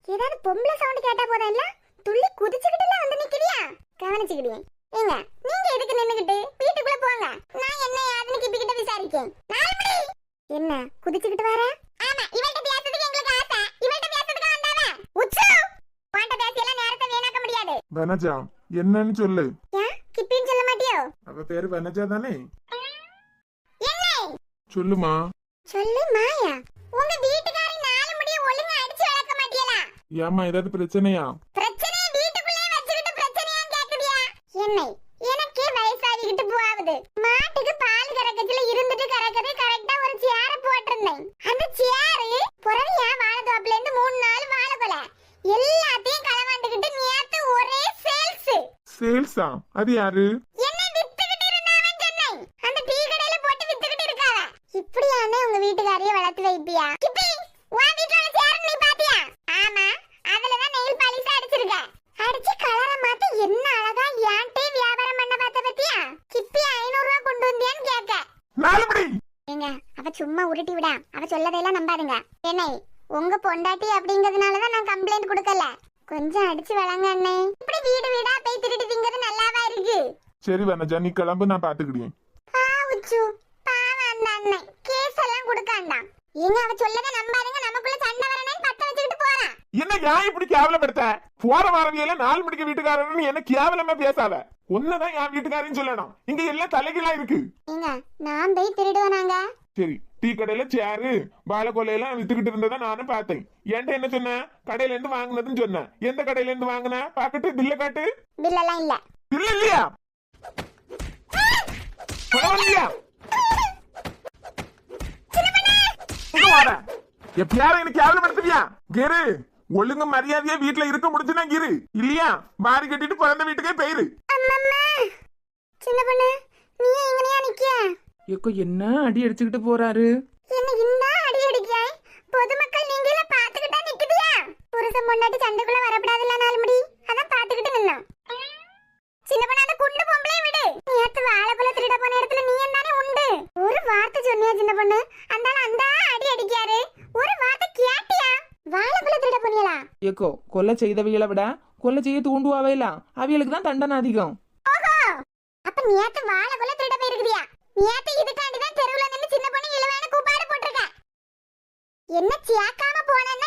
ஏதாவது பொம்பளை சவுண்ட் கேட்டா போதும் இல்ல துள்ளி குதிச்சுக்கிட்டுல வந்து நிக்கிறியா கவனிச்சுக்கிடியே ஏங்க நீங்க எதுக்கு நின்னுகிட்டு வீட்டுக்குள்ள போங்க நான் என்ன யாருன்னு கிப்பிக்கிட்ட விசாரிக்கேன் 4 மணி என்ன குதிச்சுக்கிட்டு வர ஆமா இவள்ட்ட பேசுறதுக்கு எங்களுக்கு ஆசை இவள்ட்ட பேசுறதுக்கு வந்தாவ உச்சு பாண்ட பேசியெல்லாம் நேரத்தை வீணாக்க முடியாது வனஜா என்னன்னு சொல்லு ஏன் கிப்பின்னு சொல்ல மாட்டியோ அவ பேரு வனஜா தானே என்ன சொல்லுமா சொல்லு மாயா உங்க வீட்டுக்காரி 4 முடிய ஒழுங்கா அடிச்சு வளர்க்க மாட்டியலா ஏமா ஏதாவது பிரச்சனையா பிரச்சனையை வீட்டுக்குள்ளே வச்சுக்கிட்டு பிரச்சனையா கேக்குறியா என்னை எனக்கே வயசாகிட்டு போகுது மாட்டுக்கு பால் கறக்கத்துல இருந்துட்டு கறக்கதே கரெக்டா ஒரு சேர போட்டிருந்தேன் அந்த சேரு புறவியா வாழைத்தோப்புல இருந்து 3 நாள் வாழைப்பழ எல்லாத்தையும் களவாண்டுகிட்டு நேத்து ஒரே சேல்ஸா அது யாரு என்ன வித்துக்கிட்டு இருந்தாவன் சொன்னேன் அந்த டீ கடையில போட்டு வித்துக்கிட்டு இருக்காவ இப்படியானே உங்க வீட்டுக்காரியை வளர்த்து வைப்பியா கிப்பி உன் வீட்டுல சேர் நீ பாத்தியா ஆமா அதுலதான் நெயில் பாலிஷ் அடிச்சிருக்க அடிச்சு கலர மாத்த என்ன அழகா ஏன்டே வியாபாரம் பண்ண பார்த்த பத்தியா கிப்பி 500 ரூபாய் கொண்டு வந்தியான்னு கேட்க 4 மணி ஏங்க அவ சும்மா உருட்டி விடா அவ சொல்லதெல்லாம் நம்பாதுங்க என்னை உங்க பொண்டாட்டி அப்படிங்கிறதுனாலதான் நான் கம்ப்ளைண்ட் கொடுக்கல கொஞ்சம் அடிச்சு வளங்க அண்ணே இப்படி வீடு வீடா போய் திருடி திங்கிறது நல்லாவா இருக்கு சரி வனஜா நீ கிளம்பு நான் பாத்துக்கிட்டேன் பாவுச்சு பாவம் அந்த அண்ணன் கேஸ் எல்லாம் கொடுக்காண்டாம் ஏங்க அவ சொல்லத நம்பாதுங்க நமக்குள்ள சண்டை வரணும் பத்த வச்சுக்கிட்டு போறான் என்ன ஏன் இப்படி கேவலப்படுத்த போற வாரவியல 4 மணிக்கு வீட்டுக்காரன்னு என்ன கேவலமா பேசாத ஒன்னதான் என் வீட்டுக்காரன்னு சொல்லணும் இங்க எல்லாம் தலைகளா இருக்கு ஏங்க நான் போய் திருடுவனாங்க சரி டீ கடையில சேரு வாழைக்கொலையெல்லாம் வித்துக்கிட்டு இருந்ததை நானும் பார்த்தேன் என்கிட்ட என்ன சொன்ன கடையில இருந்து வாங்கினதுன்னு சொன்னேன் எந்த கடையில இருந்து வாங்கின பாக்கட்டு பில்ல காட்டு பில் எல்லாம் இல்ல பில் இல்லையா பரவாயில்லையா எப்பயாரும் எனக்கு கேவலப்படுத்துவியா கிரு ஒழுங்கு மரியாதையா வீட்டுல இருக்க முடிஞ்சுனா கிரு இல்லையா மாறி கட்டிட்டு பிறந்த வீட்டுக்கே போயிரு சின்ன பொண்ணு நீ எங்கனையா நிக்க? ஏக்கோ என்ன அடி அடிச்சுக்கிட்டு போறாரு? என்ன இந்த அடி அடிக்காய்? பொதுமக்கள் நீங்கள பாத்துக்கிட்டா நிக்குதியா? புருஷன் பொண்டாட்டி சண்டைக்குள்ள வரப்படாதுல்ல நாலு முடி. அதான் பாத்துக்கிட்டு நின்னோம். சின்ன பொண்ணு அந்த குண்டு பொம்பளை விடு. நேத்து வாழைப்பழ திருட போன இடத்துல நீ என்னதானே உண்டு? ஒரு வார்த்தை சொன்னியா சின்ன பொண்ணு? அந்தால அந்த அடி அடிக்காரு. ஒரு வார்த்தை கேட்டியா? வாழைப்பழ திருட போனியலா? ஏக்கோ கொலை செய்தவைகளை விட கொலை செய்ய தூண்டுவாவேல அவிகளுக்கு தான் தண்டனை அதிகம். ஓஹோ, அப்ப நேத்து வாழைப்பழ திருட போயிருக்கியா? நேத்து இதுக்காண்டி தான் தெருவுல நின்னு சின்ன பொண்ணு இளவேன கூப்பாடு போட்டிருக்க. என்ன சியாக்காம போனேன்னா